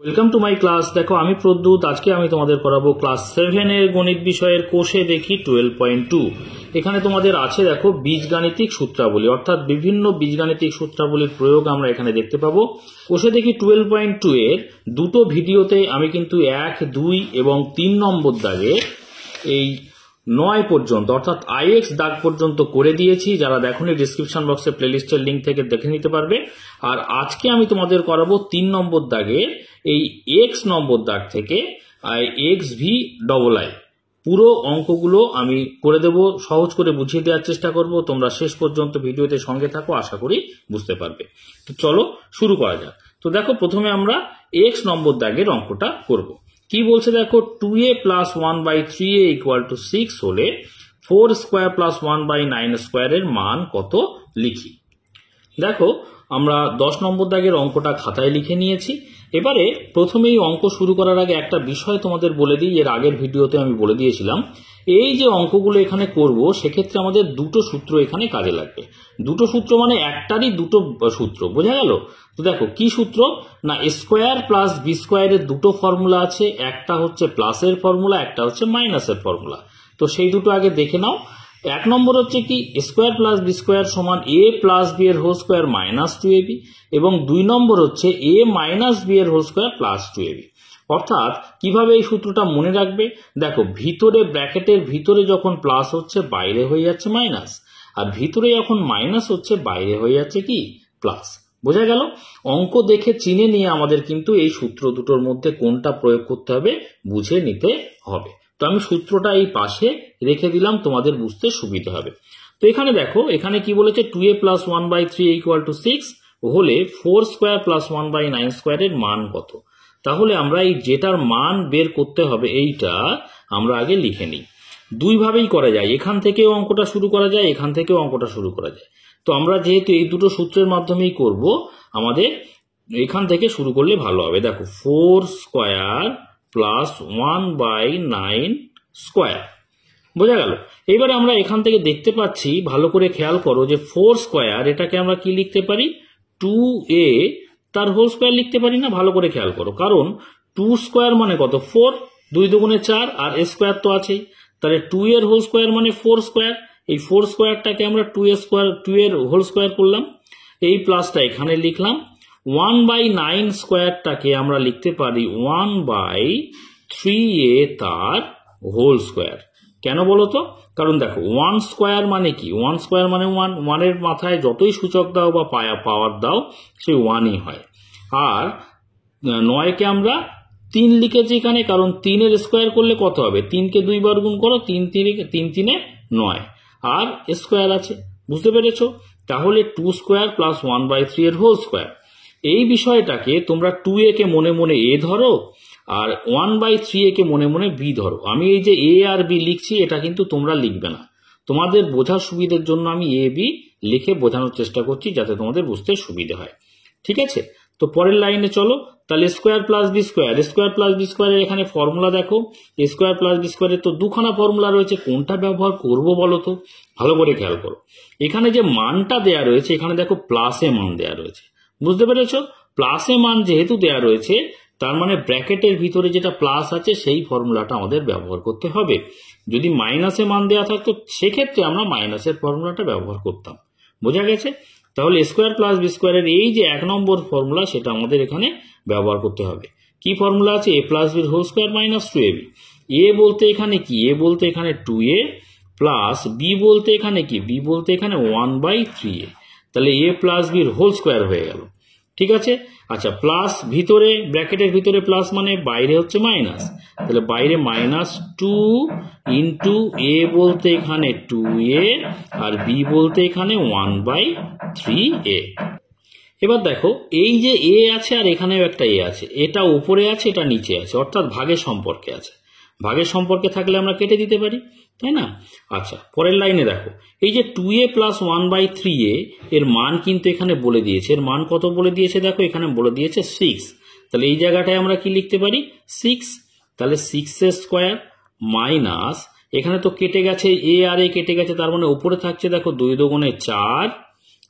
Welcome to my class. দেখো আমি প্রদ্যুৎ। আজকে আমি তোমাদের করাবো ক্লাস 7 এর গণিত বিষয়ের কোষে দেখি 12.2। এখানে তোমাদের আছে দেখো বীজগাণিতিক সূত্রাবলী, অর্থাৎ বিভিন্ন বীজগাণিতিক সূত্রাবলীর প্রয়োগ আমরা এখানে দেখতে পাবো। কোষে দেখি 12.2 এর দুটো ভিডিওতে আমি কিন্তু 1, 2 এবং 3 নম্বর দাগে এই 9 পর্যন্ত অর্থাৎ IX দাগ পর্যন্ত করে দিয়েছি। যারা দেখোনি ডিসক্রিপশন বক্সে প্লেলিস্টের লিঙ্ক থেকে দেখে নিতে পারবে। আর আজকে আমি তোমাদের করাবো 3 নম্বর দাগে এই X নম্বর দাগ থেকে XVII পুরো অঙ্কগুলো আমি করে দেব, সহজ করে বুঝিয়ে দেওয়ার চেষ্টা করব। তোমরা শেষ পর্যন্ত ভিডিওতে সঙ্গে থাকো, আশা করি বুঝতে পারবে। তো চলো শুরু করা যাক। তো দেখো প্রথমে আমরা X নম্বর দাগের অঙ্কটা করব। কি বলছে দেখো, 2a plus 1/3a = 6 হলে 4 স্কোয়ার প্লাস 1/9 স্কোয়ারের মান কত লিখি। দেখো আমরা 10 নম্বর দাগের অঙ্কটা খাতায় লিখে নিয়েছি। এবারে প্রথমেই অঙ্ক শুরু করার আগে একটা বিষয় তোমাদের বলে দিই। এর আগের ভিডিওতে আমি বলে দিয়েছিলাম এই যে অঙ্কগুলো এখানে করব সেক্ষেত্রে আমাদের দুটো সূত্র এখানে কাজে লাগবে। দুটো সূত্র মানে একটারই দুটো সূত্র, বোঝা গেল? তো দেখো কি সূত্র না, স্কোয়ার প্লাস বি স্কোয়ারের দুটো ফর্মুলা আছে, একটা হচ্ছে প্লাসের ফর্মুলা, একটা হচ্ছে মাইনাসের ফর্মুলা। তো সেই দুটো আগে দেখে নাও। 1 নম্বর হচ্ছে কি, স্কোয়ার প্লাস বি স্কোয়ার সমান a প্লাস বি এর হোল স্কোয়ার মাইনাস 2ab, এবং 2 নম্বর হচ্ছে a মাইনাস বি এর হোল স্কোয়ার প্লাস 2ab। অর্থাৎ কিভাবে এই সূত্রটা মনে রাখবে, দেখো ভিতরে ব্র্যাকেটের ভিতরে যখন প্লাস হচ্ছে বাইরে হয়ে যাচ্ছে মাইনাস, আর ভিতরে যখন মাইনাস হচ্ছে বাইরে হয়ে যাচ্ছে কি প্লাস। বোঝা গেল? অঙ্ক দেখে চিনে নিয়ে আমাদের কিন্তু এই সূত্র দুটোর মধ্যে কোনটা প্রয়োগ করতে হবে বুঝে নিতে হবে। তো আমি সূত্রটা এই পাশে রেখে দিলাম, তোমাদের বুঝতে সুবিধা হবে। তো এখানে দেখো এখানে কি বলেছে, 2a plus 1/3a = 6 হলে 4 স্কোয়ার প্লাস 1/9 স্কোয়ারের মান কত। তাহলে আমরা এই যেটার মান বের করতে হবে এইটা আমরা আগে লিখে নিই। দুই ভাবেই করা যায়, এখান থেকেও অঙ্কটা শুরু করা যায়, এখান থেকেও অঙ্কটা শুরু করা যায়। তো আমরা যেহেতু এই দুটো সূত্রের মাধ্যমেই করব, আমাদের এখান থেকে শুরু করলে ভালো হবে। দেখো 4 স্কোয়ার প্লাস 1/9 স্কোয়ার, বোঝা গেল? এবারে আমরা এখান থেকে দেখতে পাচ্ছি, ভালো করে খেয়াল করো যে 4 স্কোয়ার এটাকে আমরা কি লিখতে পারি, 2a তার হোল স্কোয়ার লিখতে পারি না? ভালো করে খেয়াল করো, কারণ 2 স্কোয়ার মানে কত, 4, 2 দুগুণে 4, আর স্কোয়ার তো আছেই। তাহলে 2 এর হোল স্কোয়ার মানে 4 স্কোয়ার। এই 4 স্কোয়ারটাকে আমরা 2 এর হোল স্কোয়ার করলাম, এই প্লাসটা এখানে লিখলাম। 1/9 স্কোয়ারটাকে আমরা লিখতে পারি 1/3a তার হোল স্কোয়ার। কেন বলো তো? কারণ দেখো 1 স্কোয়ার মানে কি, 1 স্কোয়ার মানে 1 এর মাথায় যতই সূচক দাও বা পাওয়ার দাও সেই 1ই হয়। আর 9কে আমরা 3 লিখেছি এখানে, কারণ 3 এর স্কোয়ার করলে কত হবে, 3কে 2 বার গুণ করো, 3 3 9, আর স্কোয়ার আছে। বুঝতে পেরেছো? তাহলে 2 স্কোয়ার প্লাস 1/3 এর হোল স্কোয়ার। এই বিষয়টাকে তোমরা 2a কে মনে মনে a ধরো, আর 1/3a কে মনে মনে b ধরো। আমি এই যে a আর b লিখছি এটা কিন্তু তোমরা লিখবে না, তোমাদের বোঝার সুবিধার জন্য আমি a b লিখে বোঝানোর চেষ্টা করছি যাতে তোমাদের বুঝতে সুবিধা হয়। ঠিক আছে? তো পরের লাইনে চলো। তাহলে square plus B square, square plus B স্কোয়ারের এখানে ফর্মুলা দেখো, স্কোয়ার প্লাস বি স্কোয়ারের তো দুখানা ফর্মুলা রয়েছে, কোনটা ব্যবহার করব বলো তো? ভালো করে খেয়াল করো, এখানে যে মানটা দেয়া রয়েছে এখানে দেখো প্লাসে মান দেয়া রয়েছে। বুঝতে পেরেছো? প্লাসে মান যেহেতু দেয়া রয়েছে তার মানে ব্র্যাকেটের ভিতরে যেটা প্লাস আছে সেই ফর্মুলাটা আমাদের ব্যবহার করতে হবে। যদি মাইনাসে মান দেওয়া থাকতো সেক্ষেত্রে আমরা মাইনাসের ফর্মুলাটা ব্যবহার করতাম। বোঝা গেছে? তাহলে স্কোয়ার প্লাস বি স্কোয়ারের এই যে 1 নম্বর ফর্মুলা সেটা আমাদের এখানে ব্যবহার করতে হবে। কি ফর্মুলা আছে, a প্লাস বির whole square minus 2ab। a বলতে এখানে কি, a বলতে এখানে 2a, প্লাস b বলতে এখানে কি, b বলতে এখানে 1/3a। তাহলে a প্লাস বির হোল স্কোয়ার হয়ে গেল। ঠিক আছে? আচ্ছা, প্লাস ভিতরে ব্র্যাকেটের ভিতরে প্লাস মানে বাইরে হচ্ছে মাইনাস, তাহলে বাইরে -2 ইন্টু a বলতে এখানে 2a, আর b বলতে এখানে 1/3a। এবার দেখো এই যে a আছে আর এখানেও একটা a আছে, এটা উপরে আছে এটা নিচে আছে, অর্থাৎ ভাগের সম্পর্কে আছে। ভাগের সম্পর্কে থাকলে আমরা কেটে দিতে পারি, তাই না? আচ্ছা, পরের লাইনে দেখো এই যে 2a প্লাস 1/3a এর মান কিন্তু এখানে বলে দিয়েছে। এর মান কত বলে দিয়েছে দেখো, এখানে বলে দিয়েছে 6। তাহলে এই জায়গাটায় আমরা কি লিখতে পারি, 6। তাহলে 6 এর স্কোয়ার মাইনাস, এখানে তো কেটে গেছে a আর a কেটে গেছে, তার মানে উপরে থাকছে দেখো 2 দুগুণে 4,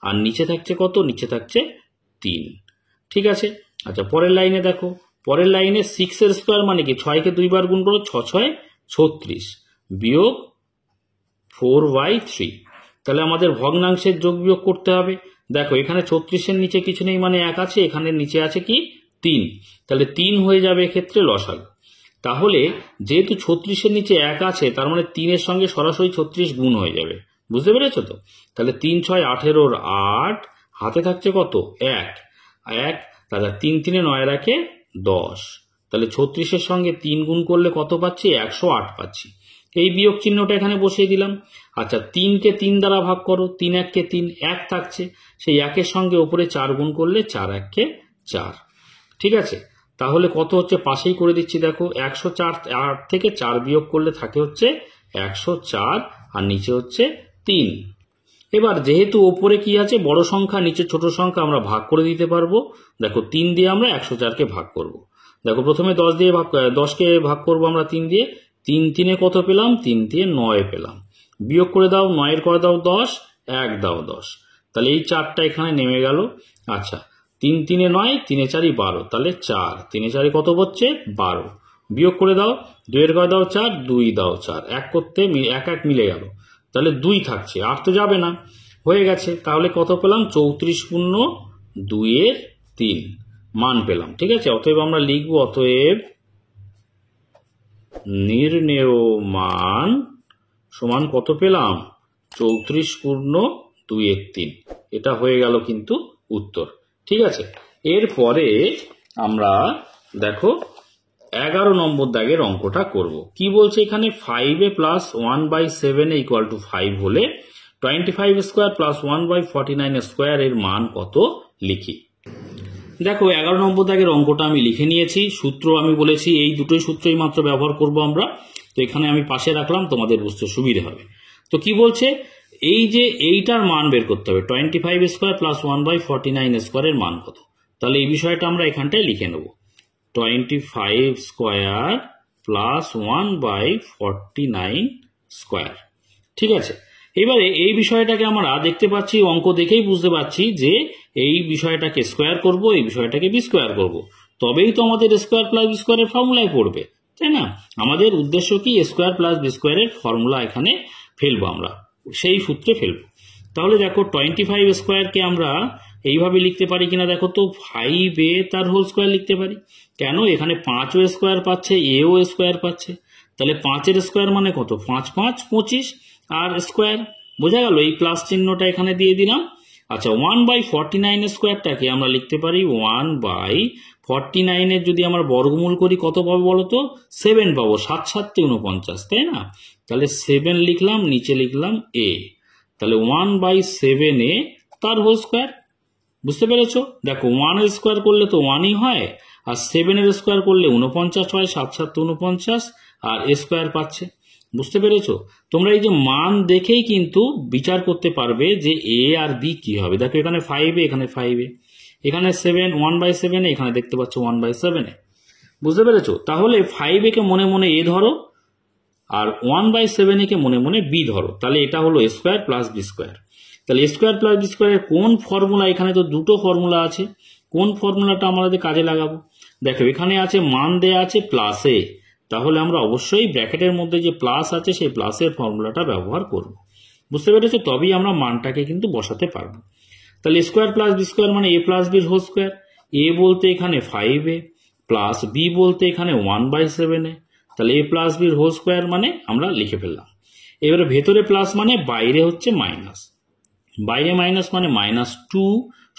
আর নিচে থাকছে কত, নিচে থাকছে 3। ঠিক আছে? আচ্ছা, পরের লাইনে দেখো পরের লাইনে 6 এর স্কোয়ার মানে কি 6 কে 2 বার গুণ করো 6 6 36 বিয়োগ 4/3। তাহলে আমাদের ভগ্নাংশের যোগ বিয়োগ করতে হবে। দেখো এখানে 36 এর নিচে কিছু নেই মানে 1 আছে, এখানে নিচে আছে কি 3, তাহলে 3 হয়ে যাবে এক্ষেত্রে লসাগু। তাহলে যেহেতু 36 এর নিচে 1 আছে তার মানে 3 এর সঙ্গে সরাসরি 36 গুণ হয়ে যাবে, বুঝতে পেরেছো তো? তাহলে 3 6 18 8, হাতে থাকছে কত 1 1, তাহলে 3 3 9 রাখে 10, তাহলে 36 এর সঙ্গে 3 গুণ করলে কত পাচ্ছি 108 পাচ্ছি। এই বিয়োগ চিহ্নটা এখানে বসিয়ে দিলাম। আচ্ছা 3 কে 3 দ্বারা ভাগ করো, 3 1 কে 3, 1 থাকছে, সেই 1 এর সঙ্গে উপরে 4 গুণ করলে 4 1 কে 4। ঠিক আছে, তাহলে কত হচ্ছে পাশেই করে দিচ্ছি, দেখো 104, 8 থেকে 4 বিয়োগ করলে থাকে হচ্ছে 104 আর নিচে হচ্ছে 3। এবার যেহেতু ওপরে কি আছে বড় সংখ্যা নিচে ছোট সংখ্যা আমরা ভাগ করে দিতে পারবো। দেখো 3 দিয়ে আমরা 104 কে ভাগ করব। দেখো প্রথমে 10 কে ভাগ করব আমরা 3 দিয়ে, 3 3 কত পেলাম 3 দিয়ে 9 পেলাম, বিয়োগ করে দাও 9 এর করে দাও 10, 1 দাও 10, তাহলে এই 4টা এখানে নেমে গেল। আচ্ছা 3 3 9, 3 4 12, তাহলে 4 3 4 কত হচ্ছে 12, বিয়োগ করে দাও 2 এর করে দাও 4, 2 দাও 4, 1 করতে 1 1 মিলে গেল, তাহলে 2 থাকছে, 8 তো যাবে না, হয়ে গেছে। তাহলে কত পেলাম 34 পূর্ণ 2 এর 3 মান পেলাম। ঠিক আছে, অতএব আমরা লিখবো অতএব নির্ণেয় মান সমান কত পেলাম 34 পূর্ণ 2 এর 3, এটা হয়ে গেল কিন্তু উত্তর। ঠিক আছে, এরপরে আমরা দেখো 11 নম্বর দাগের অঙ্কটা করব। কি বলছে এখানে 5a প্লাস 1/7 ইকুয়াল টু 5 হলে 25 স্কোয়ার প্লাস 1/49 স্কোয়ার এর মান কত লিখি। দেখো 11 নম্বর দাগের অঙ্কটা আমি লিখে নিয়েছি, সূত্র আমি বলেছি এই দুটোই সূত্রই মাত্র ব্যবহার করব আমরা, তো এখানে আমি পাশে রাখলাম তোমাদের বুঝতে সুবিধা হবে। তো কি বলছে এই যে এইটার মান বের করতে হবে 25 স্কোয়ার প্লাস 1/49 স্কোয়ারের মান কত, তাহলে এই বিষয়টা আমরা এখানটায় লিখে নেব 25 স্কোয়ার প্লাস 1/49 স্কোয়ার। ঠিক আছে, এবারে এই বিষয়টাকে আমরা দেখতে পাচ্ছি, অঙ্ক দেখেই বুঝতে পারছি যে এই বিষয়টাকে স্কোয়ার করব, এই বিষয়টাকে বি স্কোয়ার করব, তবেই তো আমাদের স্কোয়ার প্লাস বি স্কোয়ারের ফর্মুলায় পড়বে, তাই না? আমাদের উদ্দেশ্য কি স্কোয়ার প্লাস বি স্কোয়ারের ফর্মুলা এখানে ফেলবো, আমরা সেই সূত্রে ফেলবো। তাহলে দেখো 25 স্কোয়ারকে আমরা এইভাবে লিখতে পারি কিনা দেখো তো, 5a তার হোল স্কোয়ার লিখতে পারি। কেন, এখানে 5ও স্কোয়ার পাচ্ছে, এও স্কোয়ার পাচ্ছে, তাহলে 5 এর স্কোয়ার মানে কত 5 5 25 আর স্কোয়ার, বোঝা গেল, এই প্লাস চিহ্নটা এখানে দিয়ে দিলাম। আচ্ছা 1/49 স্কোয়ারটাকে আমরা লিখতে পারি 1/49 এর যদি আমরা বর্গমূল করি কত পাবো বলো তো 7 পাবো, 7 7 49, তাই না? তাহলে 7 লিখলাম, নিচে লিখলাম a, তাহলে 1/7a তার হোল স্কোয়ার। বুঝতে পেরেছো? দেখো 1 এর স্কোয়ার করলে তো 1ই হয়, আর 7 এর স্কোয়ার করলে 49 হয়, 7 7 49 আর স্কোয়ার পাচ্ছে। বুঝতে পেরেছো? তোমরা এই যে মান দেখেই কিন্তু বিচার করতে পারবে যে এ আর বি কি হবে। দেখো এখানে 5a, এখানে 5a, এখানে 7 1/7, এখানে দেখতে পাচ্ছ 1/7। বুঝতে পেরেছো? তাহলে 5a কে মনে মনে এ ধরো আর 1/7 কে মনে মনে বি ধরো, তাহলে এটা হলো স্কোয়ার প্লাস বি স্কোয়ার। তাহলে স্কোয়ার প্লাস বি স্কোয়ারের কোন ফর্মুলা, এখানে তো দুটো ফর্মুলা আছে, কোন ফর্মুলাটা আমাদের কাজে লাগাবো? দেখো এখানে আছে মান দেয়া আছে প্লাস এ, তাহলে আমরা অবশ্যই ব্র্যাকেটের মধ্যে যে প্লাস আছে সেই প্লাসের ফর্মুলাটা ব্যবহার করব। বুঝতে পেরেছো? তবেই আমরা মানটাকে কিন্তু বসাতে পারবো। তাহলে স্কোয়ার প্লাস বি স্কোয়ার মানে এ প্লাস বির হোল স্কোয়ার, এ বলতে এখানে 5a প্লাস বি বলতে এখানে 1/7a, তাহলে এ প্লাস বির হোল স্কোয়ার মানে আমরা লিখে ফেললাম। এবারে ভেতরে প্লাস মানে বাইরে হচ্ছে মাইনাস, বাইরে মাইনাস মানে -2,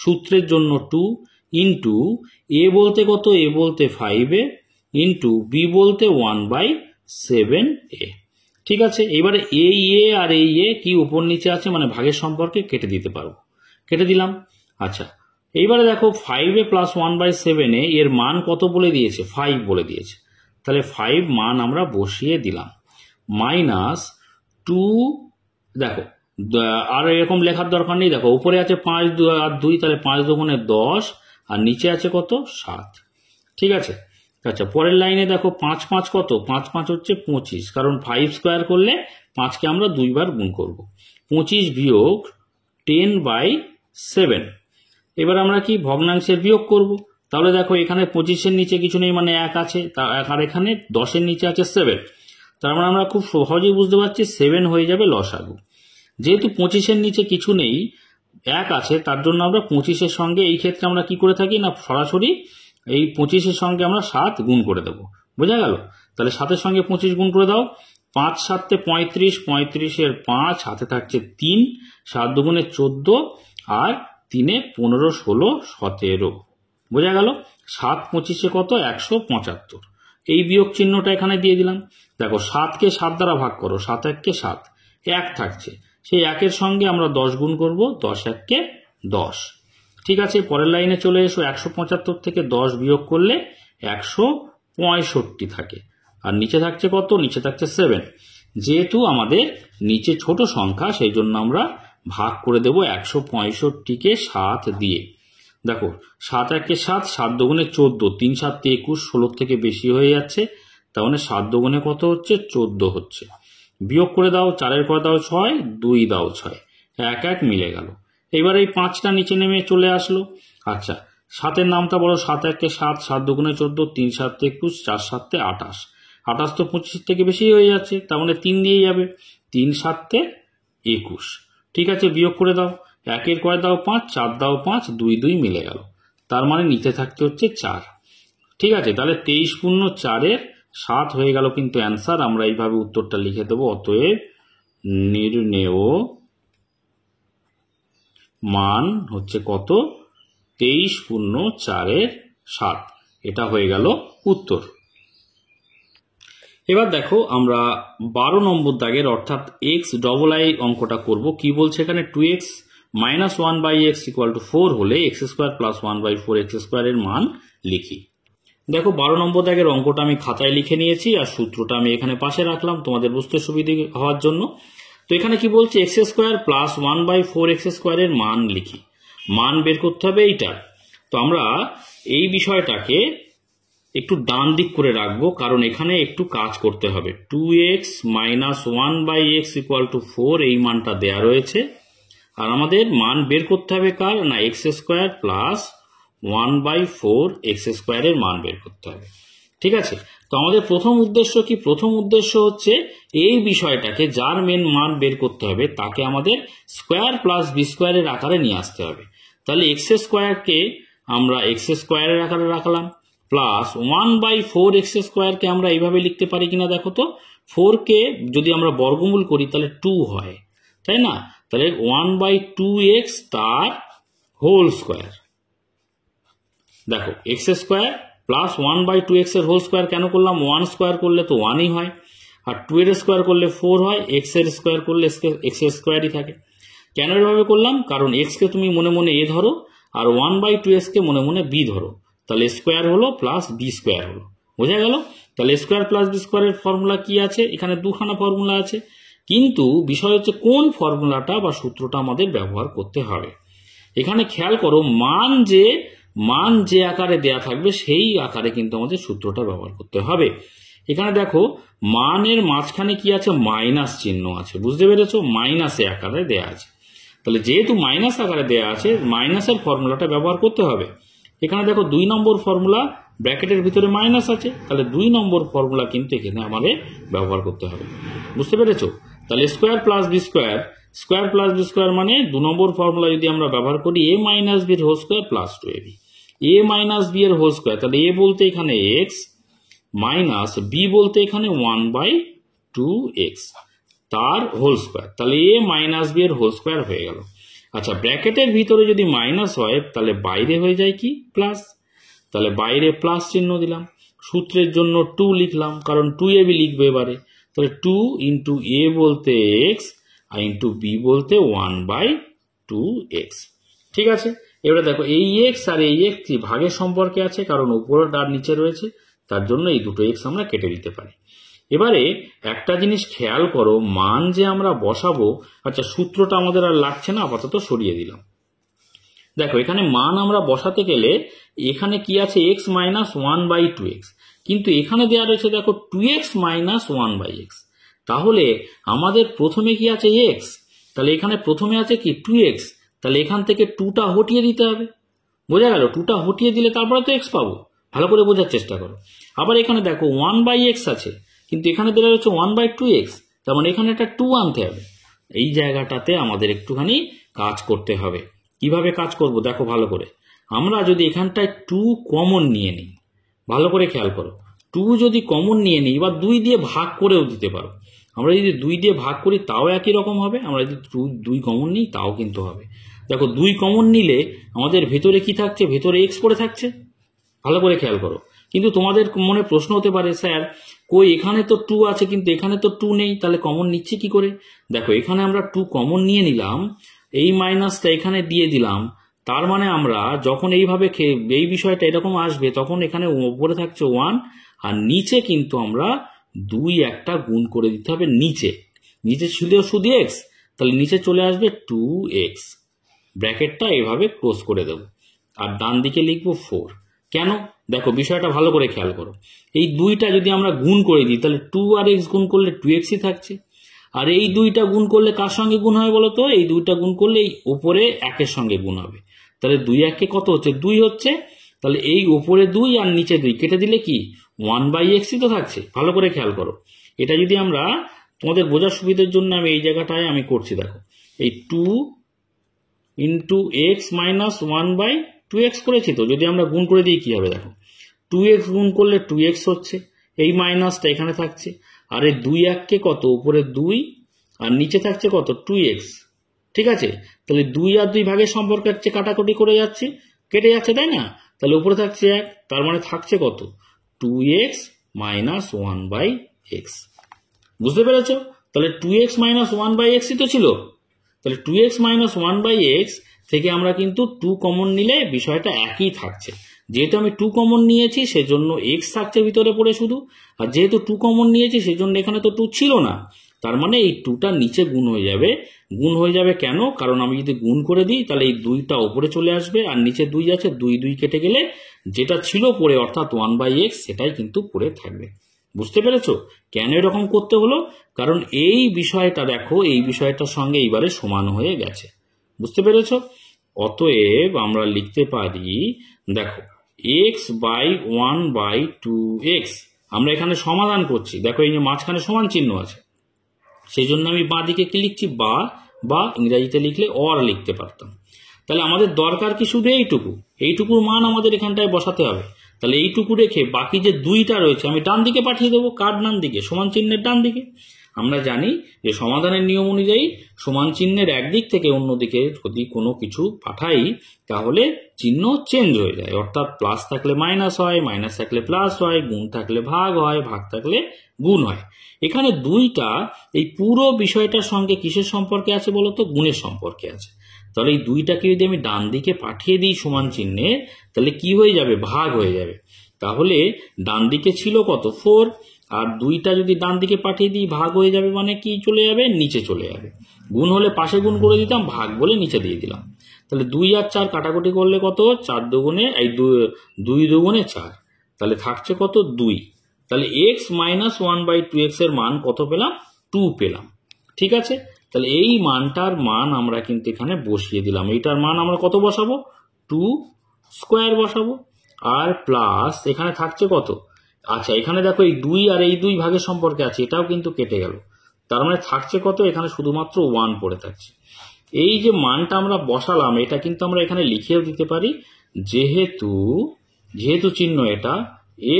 সূত্রের জন্য 2 ইন্টু এ বলতে কত, এ বলতে 5a ইন্টু বি বলতে 1/7a। ঠিক আছে, এবারে এই এ আর এই এ কি উপর নিচে আছে মানে ভাগের সম্পর্কে কেটে দিতে পারবো, কেটে দিলাম। আচ্ছা এইবারে দেখো 5a প্লাস 1/7a এর মান কত বলে দিয়েছে 5 বলে দিয়েছে, তাহলে 5 মান আমরা বসিয়ে দিলাম, -2, দেখো আর এরকম লেখার দরকার নেই, দেখো উপরে আছে 5 আর 2, তাহলে 5 দুগুণে 10 আর নিচে আছে কত 7। ঠিক আছে, আচ্ছা পরের লাইনে দেখো 5 5 কত, 5 5 হচ্ছে 25, কারণ 5 স্কোয়ার করলে 5কে আমরা 2 বার গুণ করব, 25 বিয়োগ 10/7। এবার আমরা কি ভগ্নাংশের বিয়োগ করব, তাহলে দেখো এখানে 25-এর নিচে কিছু নেই, মানে 1 আছে, আর এখানে 10-এর নিচে আছে 7। তার মানে আমরা খুব সহজেই বুঝতে পারছি 7 হয়ে যাবে লসাগু। যেহেতু 25-এর নিচে কিছু নেই, 1 আছে, তার জন্য আমরা 25-এর সঙ্গে এই ক্ষেত্রে আমরা কি করে থাকি না, সরাসরি এই 25-এর সঙ্গে আমরা 7 গুণ করে দেব। বোঝা গেল? তাহলে 7-এর সঙ্গে 25 গুণ করে দাও। 5 7 35, 35-এর 5, হাতে থাকছে 3, 7 দুগুণে 14, আর 3-এ 15 16 17। বোঝা গেল? 7 25-এ কত? 175। এই বিয়োগ চিহ্নটা এখানে দিয়ে দিলাম। দেখো 7-কে 7 দ্বারা ভাগ করো, 7 1-কে 7, 1 থাকছে, সেই 1-এর সঙ্গে আমরা 10 গুণ করব, 10 1-কে 10। ঠিক আছে, পরের লাইনে চলে এসো। 175 থেকে 10 বিয়োগ করলে 165 থাকে, আর নিচে থাকছে কত? নিচে থাকছে 7। যেহেতু আমাদের নিচে ছোট সংখ্যা, সেই জন্য আমরা ভাগ করে দেব 165-কে 7 দিয়ে। দেখো 7 1-কে 7, 7 দুগুণে 14, 3 7 21, 16 থেকে বেশি হয়ে যাচ্ছে, তার মানে 7 দুগুণে কত হচ্ছে? 14 হচ্ছে। বিয়োগ করে দাও, 4-এর পর দাও 6, 2 দাও 6, 1 1 মিলে গেল। এবার এই 5টা নিচে নেমে চলে আসলো। আচ্ছা, 7-এর নামটা বলো। 7 1-কে 7, 7 দুগুণে 14, 3 7 21, 4 7 28, 28 তো 25 থেকে বেশি হয়ে যাচ্ছে, তার মানে 3 দিয়ে যাবে, 3 7 21। ঠিক আছে, বিয়োগ করে দাও। 1-এর কয় দাও 5, 4 দাও 5, 2 2 মিলে গেল, তার মানে নিচে থাকতে হচ্ছে 4। ঠিক আছে, তাহলে 23 পূর্ণ 4-এর 7 হয়ে গেল কিন্তু অ্যান্সার। আমরা এইভাবে উত্তরটা লিখে দেবো। অতএব নির্ণেয় মান হচ্ছে কত? 23 পূর্ণ 4-এর 7। এটা হয়ে গেল উত্তর। এবার দেখো আমরা 12 নম্বর দাগের অর্থাৎ xii অঙ্কটা করব। কি বলছে এখানে? 2x minus 1/x equal to 4 হলে x square plus 1/4 x square এর মান লিখি। দেখো 12 নম্বর দাগের অঙ্কটা আমি খাতায় লিখে নিয়েছি, আর সূত্রটা আমি এখানে পাশে রাখলাম তোমাদের বুঝতে সুবিধা হওয়ার জন্য। তো এখানে কি বলছে? x square plus 1/4 x square এর মান লিখি। মান বের করতে হবে এইটার। তো আমরা এই বিষয়টাকে একটু ডান দিক করে রাখবো, কারণ এখানে একটু কাজ করতে হবে। 2x minus 1/x equal to 4 এই মানটা দেয়া রয়েছে, আর আমাদের মান বের করতে হবে কার? না, x square plus 1/4 x square এর মান বের করতে হবে। ঠিক আছে, তো আমাদের প্রথম উদ্দেশ্য কি? প্রথম উদ্দেশ্য হচ্ছে এই বিষয়টাকে, যার মেন মান বের করতে হবে, তাকে আমাদের স্কোয়ার প্লাস বি স্কোয়ারের আকারে নিয়ে আসতে হবে। তাহলে এক্স স্কোয়ারকে আমরা এক্স স্কোয়ারের আকারে রাখলাম, প্লাস 1/4 এক্স স্কোয়ারকে আমরা এইভাবে লিখতে পারি কিনা দেখো তো। 4কে যদি আমরা বর্গমূল করি তাহলে 2 হয়, তাই না? তাহলে 1/2x তার হোল স্কোয়ার। দেখো এক্স স্কোয়ার প্লাস 1/2x এর হোল স্কোয়ার কেন করলাম? 1 স্কোয়ার করলে তো 1ই হয়, আর 2 এর স্কোয়ার করলে 4 হয়, x এর স্কোয়ার করলে x এর স্কোয়ারই থাকে। কেন এভাবে করলাম? কারণ x কে তুমি মনে মনে a ধরো, আর 1/2x কে মনে মনে b ধরো, তাহলে স্কোয়ার হলো প্লাস বি স্কোয়ার হলো। বোঝা গেল? তাহলে স্কোয়ার প্লাস বি স্কোয়ারের ফর্মুলা কি আছে? এখানে দুখানা ফর্মুলা আছে, কিন্তু বিষয় হচ্ছে কোন ফর্মুলাটা বা সূত্রটা আমাদের ব্যবহার করতে হবে। এখানে খেয়াল করো, মান যে আকারে দেয়া থাকবে সেই আকারে কিন্তু আমাদের সূত্রটা ব্যবহার করতে হবে। এখানে দেখো মানের মাঝখানে কি আছে? মাইনাস চিহ্ন আছে, বুঝতে পেরেছো? মাইনাসে আকারে দেয়া আছে। তাহলে যেহেতু মাইনাস আকারে দেয়া আছে, মাইনাসের ফর্মুলাটা ব্যবহার করতে হবে। এখানে দেখো 2 নম্বর ফর্মুলা, ব্র্যাকেটের ভিতরে মাইনাস আছে, তাহলে 2 নম্বর ফর্মুলা কিন্তু এখানে আমাদের ব্যবহার করতে হবে। বুঝতে পেরেছো? তাহলে square plus B square, square plus B square মানে 2 নম্বর ফর্মুলা যদি আমরা ব্যবহার করি, a মাইনাস বি এর whole square plus 2ab, a minus B এর হোল স্কোয়ার, তাহলে a বলতে এখানে x মাইনাস b বলতে এখানে 1/2x তার হোল স্কোয়ার, তাহলে a মাইনাস বি এর হোল স্কোয়ার হয়ে গেল। আচ্ছা, ব্র্যাকেটের ভিতরে যদি মাইনাস হয় তাহলে বাইরে হয়ে যায় কি? প্লাস। তাহলে বাইরে প্লাস চিহ্ন দিলাম। সূত্রের জন্য 2 লিখলাম, কারণ 2ab লিখবে এবারে। তাহলে 2 ইন্টু a বলতে x আর ইন্টু b বলতে 1/2x। ঠিক আছে, এবারে দেখো এই x আর এই x ভাগের সম্পর্কে আছে, কারণ উপরে আর নিচে রয়েছে, তার জন্য এই দুটো x আমরা কেটে দিতে পারি। এবারে একটা জিনিস খেয়াল করো, মান যে আমরা বসাবো, আচ্ছা সূত্রটা আমাদের আর লাগছে না, আপাতত সরিয়ে দিলাম। দেখো এখানে মান আমরা বসাতে গেলে এখানে কি আছে? x মাইনাস 1/2x, কিন্তু এখানে দেওয়া রয়েছে দেখো 2x মাইনাস 1/x। তাহলে আমাদের প্রথমে কি আছে? x, তাহলে এখানে প্রথমে আছে কি? 2x, তাহলে এখান থেকে 2টা হটিয়ে দিতে হবে। বোঝা গেল? 2টা হটিয়ে দিলে তারপরে তো এক্স পাবো। ভালো করে বোঝার চেষ্টা করো। আবার এখানে দেখো 1/x আছে, কিন্তু এখানে দেওয়া হচ্ছে 1/2x, তার মানে এখানে একটা 2 আনতে হবে। এই জায়গাটাতে আমাদের একটুখানি কাজ করতে হবে। কিভাবে কাজ করব দেখো ভালো করে। আমরা যদি এখানটায় 2 কমন নিয়ে নিই, ভালো করে খেয়াল করো, 2 যদি কমন নিয়ে নিই বা 2 দিয়ে ভাগ করেও দিতে পারো। আমরা যদি 2 দিয়ে ভাগ করি তাও একই রকম হবে, আমরা যদি 2 কমন নিই তাও কিন্তু হবে। দেখো 2 কমন নিলে আমাদের ভেতরে কি থাকছে? ভেতরে এক্স পড়ে থাকছে। ভালো করে খেয়াল করো। কিন্তু তোমাদের মনে প্রশ্ন হতে পারে, স্যার কই এখানে তো 2 আছে কিন্তু এখানে তো 2 নেই, তাহলে কমন নিচ্ছি কি করে? দেখো এখানে আমরা 2 কমন নিয়ে নিলাম, এই মাইনাসটা এখানে দিয়ে দিলাম, তার মানে আমরা যখন এইভাবে এই বিষয়টা এরকম আসবে তখন এখানে উপরে থাকছে 1 আর নিচে কিন্তু আমরা 2 একটা গুণ করে দিতে হবে। নিচে ছিল শুধু এক্স, তাহলে নিচে চলে আসবে 2x, ব্র্যাকেটটা এভাবে ক্লোজ করে দেব, আর ডান দিকে লিখবো 4। কেন? দেখো বিষয়টা ভালো করে খেয়াল করো। এই 2টা যদি আমরা গুণ করে দিই তাহলে 2 আর x গুণ করলে 2xই থাকছে, আর এই 2টা গুণ করলে কার সঙ্গে গুণ হবে বলো তো? এই 2টা গুণ করলে এই উপরে 1-এর সঙ্গে গুণ হবে, তাহলে 2-1 কত হচ্ছে? 2 হচ্ছে। তাহলে এই উপরে 2 আর নিচে 2 কেটে দিলে কি 1/xই তো থাকছে। ভালো করে খেয়াল করো। এটা যদি আমরা তোমাদের বোঝার সুবিধার জন্য আমি এই জায়গাটায় আমি করছি, দেখো এই 2 ইন্টু এক্স মাইনাস 1/2x করেছি, তো যদি আমরা গুণ করে দিই কি হবে দেখো, 2x গুণ করলে 2x হচ্ছে, এই মাইনাসটা এখানে থাকছে, আর এই 2-1 কত? উপরে 2 আর নিচে থাকছে কত? 2x। ঠিক আছে, তাহলে 2 আর 2 ভাগের সম্পর্ক হচ্ছে কাটাকুটি করে যাচ্ছে, কেটে যাচ্ছে, তাই না? তাহলে উপরে থাকছে 1, তার মানে থাকছে কত? 2x minus 1/x। বুঝতে পেরেছ? তাহলে 2x মাইনাস 1/xই তো ছিল। তাহলে 2x মাইনাস 1/x থেকে আমরা কিন্তু 2 কমন নিলে বিষয়টা একই থাকছে। যেহেতু আমি 2 কমন নিয়েছি সেজন্য x থাকছে ভিতরে পড়ে শুধু, আর যেহেতু 2 কমন নিয়েছি সেজন্য এখানে তো 2 ছিল না, তার মানে এই 2টা নিচে গুণ হয়ে যাবে। গুণ হয়ে যাবে কেন? কারণ আমি যদি গুণ করে দিই তাহলে এই 2টা উপরে চলে আসবে, আর নিচে 2 আছে, 2 কেটে গেলে যেটা ছিল পড়ে অর্থাৎ 1/x সেটাই কিন্তু পড়ে থাকবে। বুঝতে পেরেছো কেন এরকম করতে হলো? কারণ এই বিষয়টা দেখো, এই বিষয়টার সঙ্গে এইবারে সমান হয়ে গেছে। বুঝতে পেরেছো? অতএব আমরা লিখতে পারি, দেখো x/1/2x। আমরা এখানে সমাধান করছি, দেখো এই যে মাঝখানে সমান চিহ্ন আছে, সেই জন্য আমি বাঁ দিকে কি লিখছি? বা ইংরেজিতে লিখলে অর লিখতে পারতাম। তাহলে আমাদের দরকার কি? শুধু এইটুকুর মান আমাদের এখানটায় বসাতে হবে। তাহলে এইটুকু রেখে বাকি যে 2টা রয়েছে আমি ডান দিকে পাঠিয়ে দেবো। কার ডান দিকে? সমান চিহ্নের ডান দিকে। আমরা জানি যে সমাধানের নিয়ম অনুযায়ী সমান চিহ্নের একদিক থেকে অন্যদিকে যদি কোনো কিছু পাঠাই তাহলে চিহ্ন চেঞ্জ হয়ে যায়, অর্থাৎ প্লাস থাকলে মাইনাস হয়, মাইনাস থাকলে প্লাস হয়, গুণ থাকলে ভাগ হয়, ভাগ থাকলে গুণ হয়। এখানে 2টা এই পুরো বিষয়টার সঙ্গে কিসের সম্পর্কে আছে বলো তো? গুণের সম্পর্কে আছে। তাহলে এই 2টাকে যদি আমি ডান দিকে পাঠিয়ে দিই সমান চিহ্নে, তাহলে কি হয়ে যাবে? ভাগ হয়ে যাবে। তাহলে ডান দিকে ছিল কত? 4, আর 2টা যদি ডান দিকে পাঠিয়ে দিই ভাগ হয়ে যাবে, মানে কি চলে যাবে? নিচে চলে যাবে। গুণ হলে পাশে গুণ করে দিতাম, ভাগ বলে নিচে দিয়ে দিলাম। তাহলে 2 আর 4 কাটাকুটি করলে কত? 4 দুগুণে 4, তাহলে থাকছে কত? 2। তাহলে x মাইনাস 1/2x এর মান কত পেলাম? 2 পেলাম। ঠিক আছে, তাহলে এই মানটার মান আমরা কিন্তু এখানে বসিয়ে দিলাম। এইটার মান আমরা কত বসাবো? 2 স্কোয়ার বসাবো, আর প্লাস এখানে থাকছে কত? আচ্ছা, এখানে দেখো এই 2 আর এই 2 ভাগের সম্পর্কে আছে, এটাও কিন্তু কেটে গেল, তার মানে থাকছে কত? এখানে শুধুমাত্র 1 পড়ে থাকছে। এই যে মানটা আমরা বসালাম এটা কিন্তু আমরা এখানে লিখেও দিতে পারি, যেহেতু চিহ্ন এটা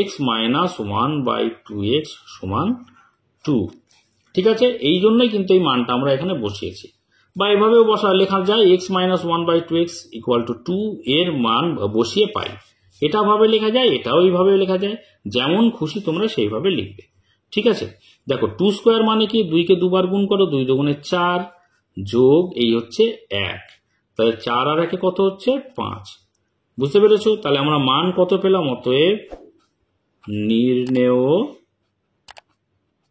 x মাইনাস 1/2x সমান 2। ঠিক আছে, এই জন্যই কিন্তু এই মানটা আমরা এখানে বসিয়েছি। বা এভাবেও লেখা যায় x minus 1/2x equal to 2 এর মান বসিয়ে পাই। এটা ভাবে লেখা যায়, এটাও এইভাবে লেখা যায়, যেমন খুশি তোমরা সেইভাবে লিখবে। ঠিক আছে, দেখো 2 স্কোয়ার মানে কি? 2কে 2 বার গুণ করো, 2 দুগুণে 4 যোগ এই হচ্ছে 1, তাহলে 4 আর 1 কত হচ্ছে? 5। বুঝতে পেরেছো? তাহলে আমরা মান কত পেলাম? অতএব নির্ণেয়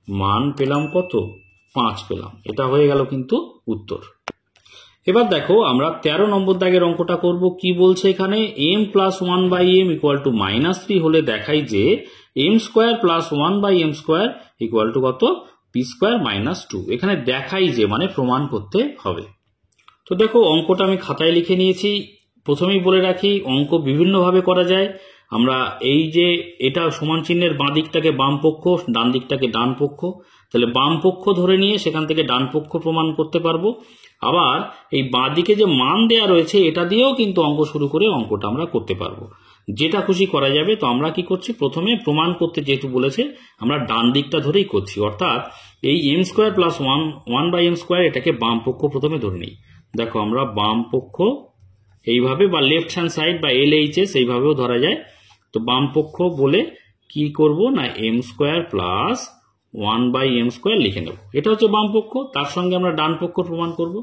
মান পেলাম কত? 5 পেলাম। এটা হয়ে গেল কিন্তু উত্তর। এবার দেখো আমরা 13 নম্বর দাগের অঙ্কটা করব। কি বলছে এখানে? m plus 1/m equal to -3 হলে দেখাই যে m square plus 1/m square equal two কত? p square minus 2। এখানে দেখাই যে মানে প্রমাণ করতে হবে। তো দেখো অঙ্কটা আমি খাতায় লিখে নিয়েছি। প্রথমেই বলে রাখি অঙ্ক বিভিন্নভাবে করা যায়। আমরা এই যে এটা সমান চিহ্নের বাঁ দিকটাকে বাম পক্ষ, ডান দিকটাকে ডান পক্ষ, তাহলে বাম পক্ষ ধরে নিয়ে সেখান থেকে ডান পক্ষ প্রমাণ করতে পারবো। আবার এই বাঁ দিকে যে মান দেয়া রয়েছে এটা দিয়েও কিন্তু অঙ্ক শুরু করে অঙ্কটা আমরা করতে পারবো, যেটা খুশি করা যাবে। তো আমরা কি করছি, প্রথমে প্রমাণ করতে যেহেতু বলেছে আমরা ডান দিকটা ধরেই করছি, অর্থাৎ এই M square plus one by M square এটাকে বাম পক্ষ প্রথমে ধরে নিই। দেখো আমরা বাম পক্ষ এইভাবে, বা লেফট হ্যান্ড সাইড বা LHS এইভাবেও ধরা যায়। তো বাম পক্ষ বলে কি করব না M square plus one by M square লিখে নেব, এটা হচ্ছে বাম পক্ষ। তার সঙ্গে আমরা ডান পক্ষ প্রমাণ করব।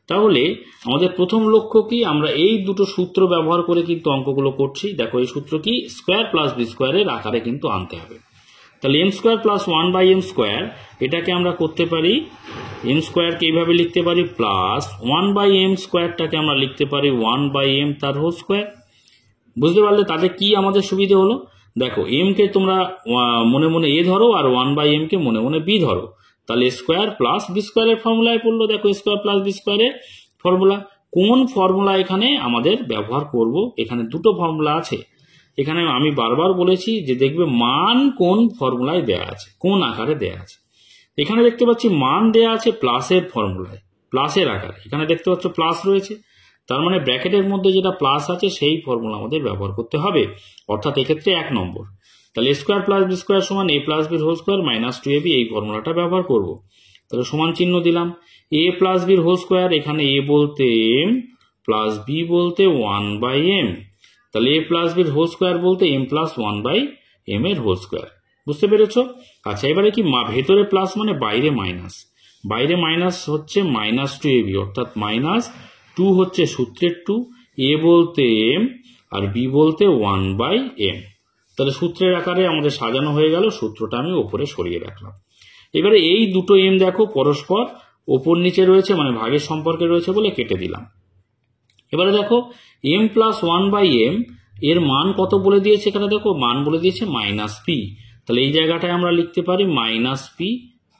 তাহলে আমাদের প্রথম লক্ষ্য কি, আমরা এই দুটো সূত্র ব্যবহার করে কিন্তু অঙ্কগুলো করছি। দেখো এই সূত্র কি, স্কোয়ার প্লাস বি স্কোয়ারের আকারে কিন্তু আনতে হবে। তাহলে M square plus one by M square এটাকে আমরা করতে পারি, এম স্কোয়ারকে এইভাবে লিখতে পারি, প্লাস ওয়ান বাই এম স্কোয়ারটাকে আমরা লিখতে পারি ওয়ান বাই এম তার হোল স্কোয়ার। বুঝতে পারলে তাতে কি আমাদের সুবিধে হলো? দেখো এম কে তোমরা মনে মনে এ ধরো আর ওয়ান বাই এম কে মনে মনে বি ধরো, তাহলে স্কোয়ার প্লাস বি স্কোয়ারের ফর্মুলায় পড়লো। দেখো স্কোয়ার প্লাস বি স্কোয়ারের ফর্মুলা, কোন ফর্মুলা এখানে আমাদের ব্যবহার করব? এখানে দুটো ফর্মুলা আছে। এখানে আমি বারবার বলেছি যে দেখবে মান কোন ফর্মুলায় দেয়া আছে, কোন আকারে দেয়া আছে। এখানে দেখতে পাচ্ছি মান দেয়া আছে প্লাসের ফর্মুলায়, প্লাসের আকারে। এখানে দেখতে পাচ্ছ প্লাস রয়েছে, তার মানে ব্র্যাকেটের মধ্যে যেটা প্লাস আছে সেই ফর্মুলা আমাদের ব্যবহার করতে হবে, অর্থাৎ এক্ষেত্রে 1 নম্বর। তাহলে স্কোয়ার প্লাস বি স্কোয়ার সমান এ প্লাস বির হোল স্কোয়ার মাইনাস 2ab, এই ফর্মুলাটা ব্যবহার করব। তাহলে সমান চিহ্ন দিলাম, এ প্লাস বির হোল স্কোয়ার, এখানে এ বলতে এম প্লাস বি বলতে ওয়ান বাই এম, তাহলে এ প্লাস বির হোল স্কোয়ার বলতে M plus one by M এর হোল স্কোয়ার। বুঝতে পেরেছ? আচ্ছা, এবারে কি ভেতরে প্লাস মানে বাইরে মাইনাস, বাইরে মাইনাস হচ্ছে মাইনাস 2ab, অর্থাৎ মাইনাস 2 হচ্ছে সূত্রের 2, এ বলতে এম আর বি বলতে ওয়ান বাই এম। তাহলে সূত্রের আকারে আমাদের সাজানো হয়ে গেল, সূত্রটা আমি ওপরে সরিয়ে রাখলাম। এবারে এই দুটো এম দেখো পরস্পর ওপর নিচে রয়েছে, মানে ভাগের সম্পর্কে রয়েছে বলে কেটে দিলাম। এবারে দেখো M plus one by M এর মান কত বলে দিয়েছে, এখানে দেখো মান বলে দিয়েছে মাইনাস পি, তাহলে এই জায়গাটায় আমরা লিখতে পারি মাইনাস পি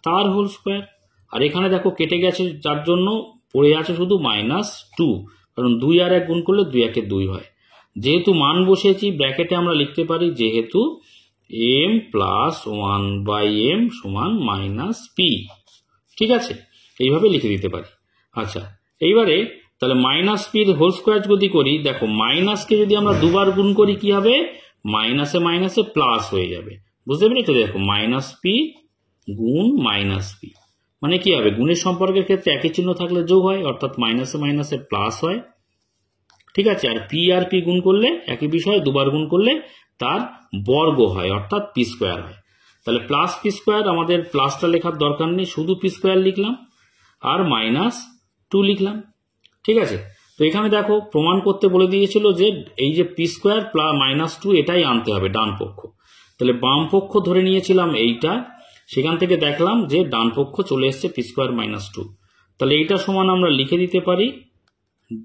তার হোল স্কোয়ার। আর এখানে দেখো কেটে গেছে, যার জন্য পড়ে আছে শুধু মাইনাস 2, কারণ 2 আর 1 গুণ করলে 2 একে 2 হয়। যেহেতু মান বসিয়েছি ব্র্যাকেটে আমরা লিখতে পারি যেহেতু M plus one by M সমান মাইনাস পি। ঠিক আছে, এইভাবে লিখে দিতে পারি। আচ্ছা, এইবারে তাহলে মাইনাস পির হোল স্কোয়ার যদি করি, দেখো মাইনাসকে যদি আমরা দুবার গুণ করি কি হবে, মাইনাসে মাইনাসে প্লাস হয়ে যাবে। বুঝতে পেরেছো? দেখো মাইনাস পি গুণ মাইনাস পি মানে কি হবে, গুণের সম্পর্কের ক্ষেত্রে একই চিহ্ন থাকলে যোগ হয়, অর্থাৎ মাইনাসে মাইনাসে প্লাস হয়। ঠিক আছে, আর পি আর পি গুণ করলে একই বিষয়, দুবার গুণ করলে তার বর্গ হয়, অর্থাৎ পি স্কোয়ার হয়। তাহলে প্লাস পি স্কোয়ার, আমাদের প্লাসটা লেখার দরকার নেই, শুধু পি স্কোয়ার লিখলাম আর মাইনাস 2 লিখলাম। ঠিক আছে, তো এখানে দেখো প্রমাণ করতে বলে দিয়েছিল যে এই যে পি স্কোয়ার প্লাস মাইনাস 2 এটাই আনতে হবে ডান পক্ষ। তাহলে বাম পক্ষ ধরে নিয়েছিলাম এইটা, সেখান থেকে দেখলাম যে ডান পক্ষ চলে এসছে পি স্কোয়ার মাইনাস 2। তাহলে এইটা সমান আমরা লিখে দিতে পারি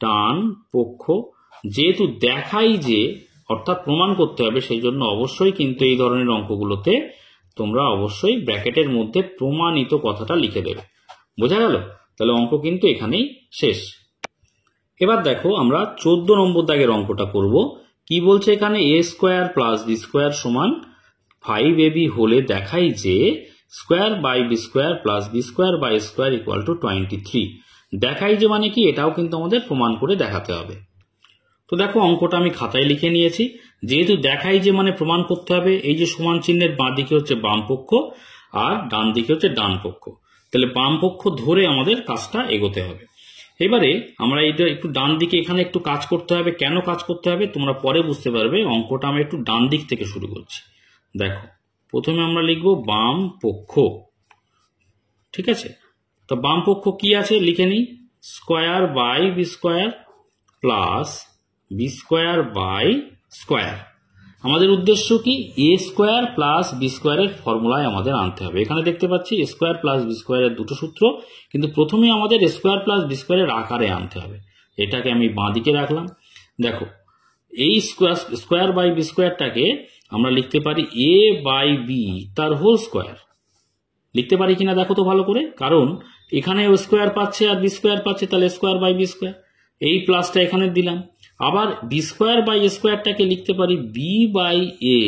ডান পক্ষ। যেহেতু দেখাই যে অর্থাৎ প্রমাণ করতে হবে, সেই জন্য অবশ্যই কিন্তু এই ধরনের অঙ্কগুলোতে তোমরা অবশ্যই ব্র্যাকেটের মধ্যে প্রমাণিত কথাটা লিখে দেবে। বোঝা গেল? তাহলে অঙ্ক কিন্তু এখানেই শেষ। এবার দেখো আমরা 14 নম্বর দাগের অঙ্কটা করব। কি বলছে এখানে, এ স্কোয়ার প্লাস বি স্কোয়ার সমান 5ab হলে দেখাই যে square by B square plus B square by square equal to 23। দেখাই যে মানে কি, এটাও কিন্তু আমাদের প্রমাণ করে দেখাতে হবে। তো দেখো অঙ্কটা আমি খাতায় লিখে নিয়েছি। যেহেতু দেখাই যে মানে প্রমাণ করতে হবে, এই যে সমান চিহ্নের বাঁ দিকে হচ্ছে বাম পক্ষ আর ডান দিকে হচ্ছে ডান পক্ষ, তাহলে বাম পক্ষ ধরে আমাদের কাজটা এগোতে হবে। এবারে আমরা এটা একটু ডান দিকে এখানে একটু কাজ করতে হবে। কেন কাজ করতে হবে তোমরা পরে বুঝতে পারবে। অঙ্কটা আমরা একটু ডান দিক থেকে শুরু করছি। দেখো প্রথমে আমরা লিখবো বাম পক্ষ। ঠিক আছে, তো বাম পক্ষ কি আছে লিখে নিই, square by B square plus B square by square. আমাদের উদ্দেশ্য কি, এ স্কোয়ার প্লাস বি স্কোয়ারের ফর্মুলায় আমাদের আনতে হবে। এখানে দেখতে পাচ্ছি স্কোয়ার প্লাস বি স্কোয়ারের দুটো সূত্র, কিন্তু প্রথমে আমাদের স্কোয়ার প্লাস বি স্কোয়ারের আকারে আনতে হবে। এটাকে আমি বাঁ দিকে রাখলাম। দেখো এই স্কোয়ার বাই বি স্কোয়ারটাকে আমরা লিখতে পারি এ বাই বি তার হোল স্কোয়ার। লিখতে পারি কিনা দেখো তো ভালো করে, কারণ এখানে স্কোয়ার পাচ্ছে আর বি স্কোয়ার পাচ্ছে, তাহলে স্কোয়ার বাই বি স্কোয়ার। এই প্লাসটা এখানে দিলাম, আবার বি স্কোয়ার বাই এ স্কোয়ারটাকে লিখতে পারি বি বাই এ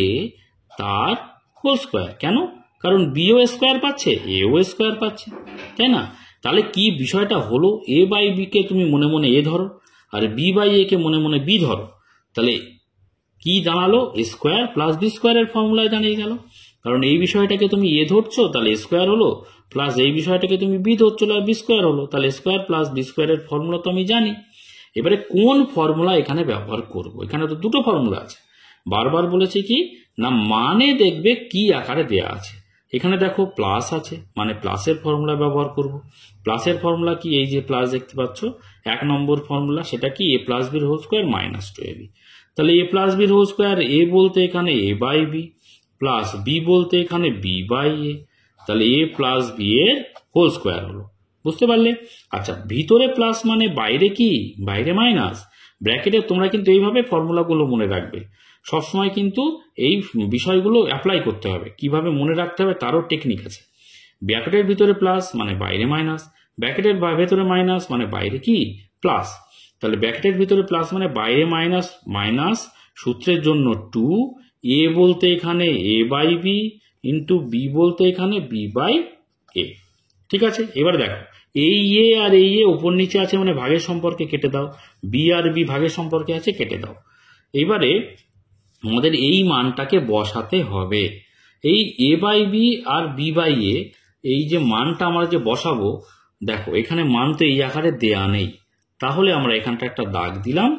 তার হোল স্কোয়ার। কেন? কারণ বিও স্কোয়ার পাচ্ছে, এও স্কোয়ার পাচ্ছে, তাই না? তাহলে কি বিষয়টা হলো, এ বাই বি কে তুমি মনে মনে এ ধরো আর বি বাই এ কে মনে মনে বি ধরো, তাহলে কি দাঁড়ালো? এ স্কোয়ার প্লাস বি স্কোয়ারের ফর্মুলায় দাঁড়িয়ে গেল। কারণ এই বিষয়টাকে তুমি এ ধরছো তাহলে এ স্কোয়ার হলো, প্লাস এই বিষয়টাকে তুমি বি ধরছো তাহলে বি স্কোয়ার হলো, তাহলে স্কোয়ার প্লাস বি স্কোয়ারের ফর্মুলা তো আমি জানি। এবারে কোন ফর্মুলা এখানে ব্যবহার করব? এখানে তো দুটো ফর্মুলা আছে। বারবার বলেছি কি না, মানে দেখবে কি আকারে দেয়া আছে। এখানে দেখো প্লাস আছে, মানে প্লাসের ফর্মুলা ব্যবহার করব। প্লাসের ফর্মুলা কি? এই যে প্লাস দেখতে পাচ্ছ, 1 নম্বর ফর্মুলা, সেটা কি? এ প্লাস বির হোল স্কোয়ার মাইনাস 2ab। তাহলে এ প্লাস বির হোল স্কোয়ার, এ বলতে এখানে a by b, plus B বলতে এখানে বি বাই এ, তাহলে এ প্লাস বি এর হোল স্কোয়ার হলো। বুঝতে পারলে? আচ্ছা, ভিতরে প্লাস মানে বাইরে কি? বাইরে মাইনাস। ব্র্যাকেটে তোমরা কিন্তু এইভাবে ফর্মুলাগুলো মনে রাখবে সবসময়, কিন্তু এই বিষয়গুলো অ্যাপ্লাই করতে হবে। কিভাবে মনে রাখতে হবে তারও টেকনিক আছে। ব্র্যাকেটের ভিতরে প্লাস মানে বাইরে মাইনাস, ব্র্যাকেটের ভেতরে মাইনাস মানে বাইরে কি? প্লাস। তাহলে ব্র্যাকেটের ভিতরে প্লাস মানে বাইরে মাইনাস, মাইনাস সূত্রের জন্য 2, এ বলতে এখানে a by B into B বলতে এখানে বি বাই এ। ঠিক আছে, এবার দেখো এই এ আর এই এ উপর নিচে আছে মানে ভাগের সম্পর্কে কেটে দাও, বি আর বি ভাগের সম্পর্কে আছে, কেটে দাও। এবারে আমাদের এই মানটাকে বসাতে হবে। এই এ বাই বি আর বি বাই এ, এই যে মানটা আমরা যে বসাবো, দেখো এখানে মান তো এই আকারে দেয়া নেই, তাহলে আমরা এখানটা একটা দাগ দিলাম।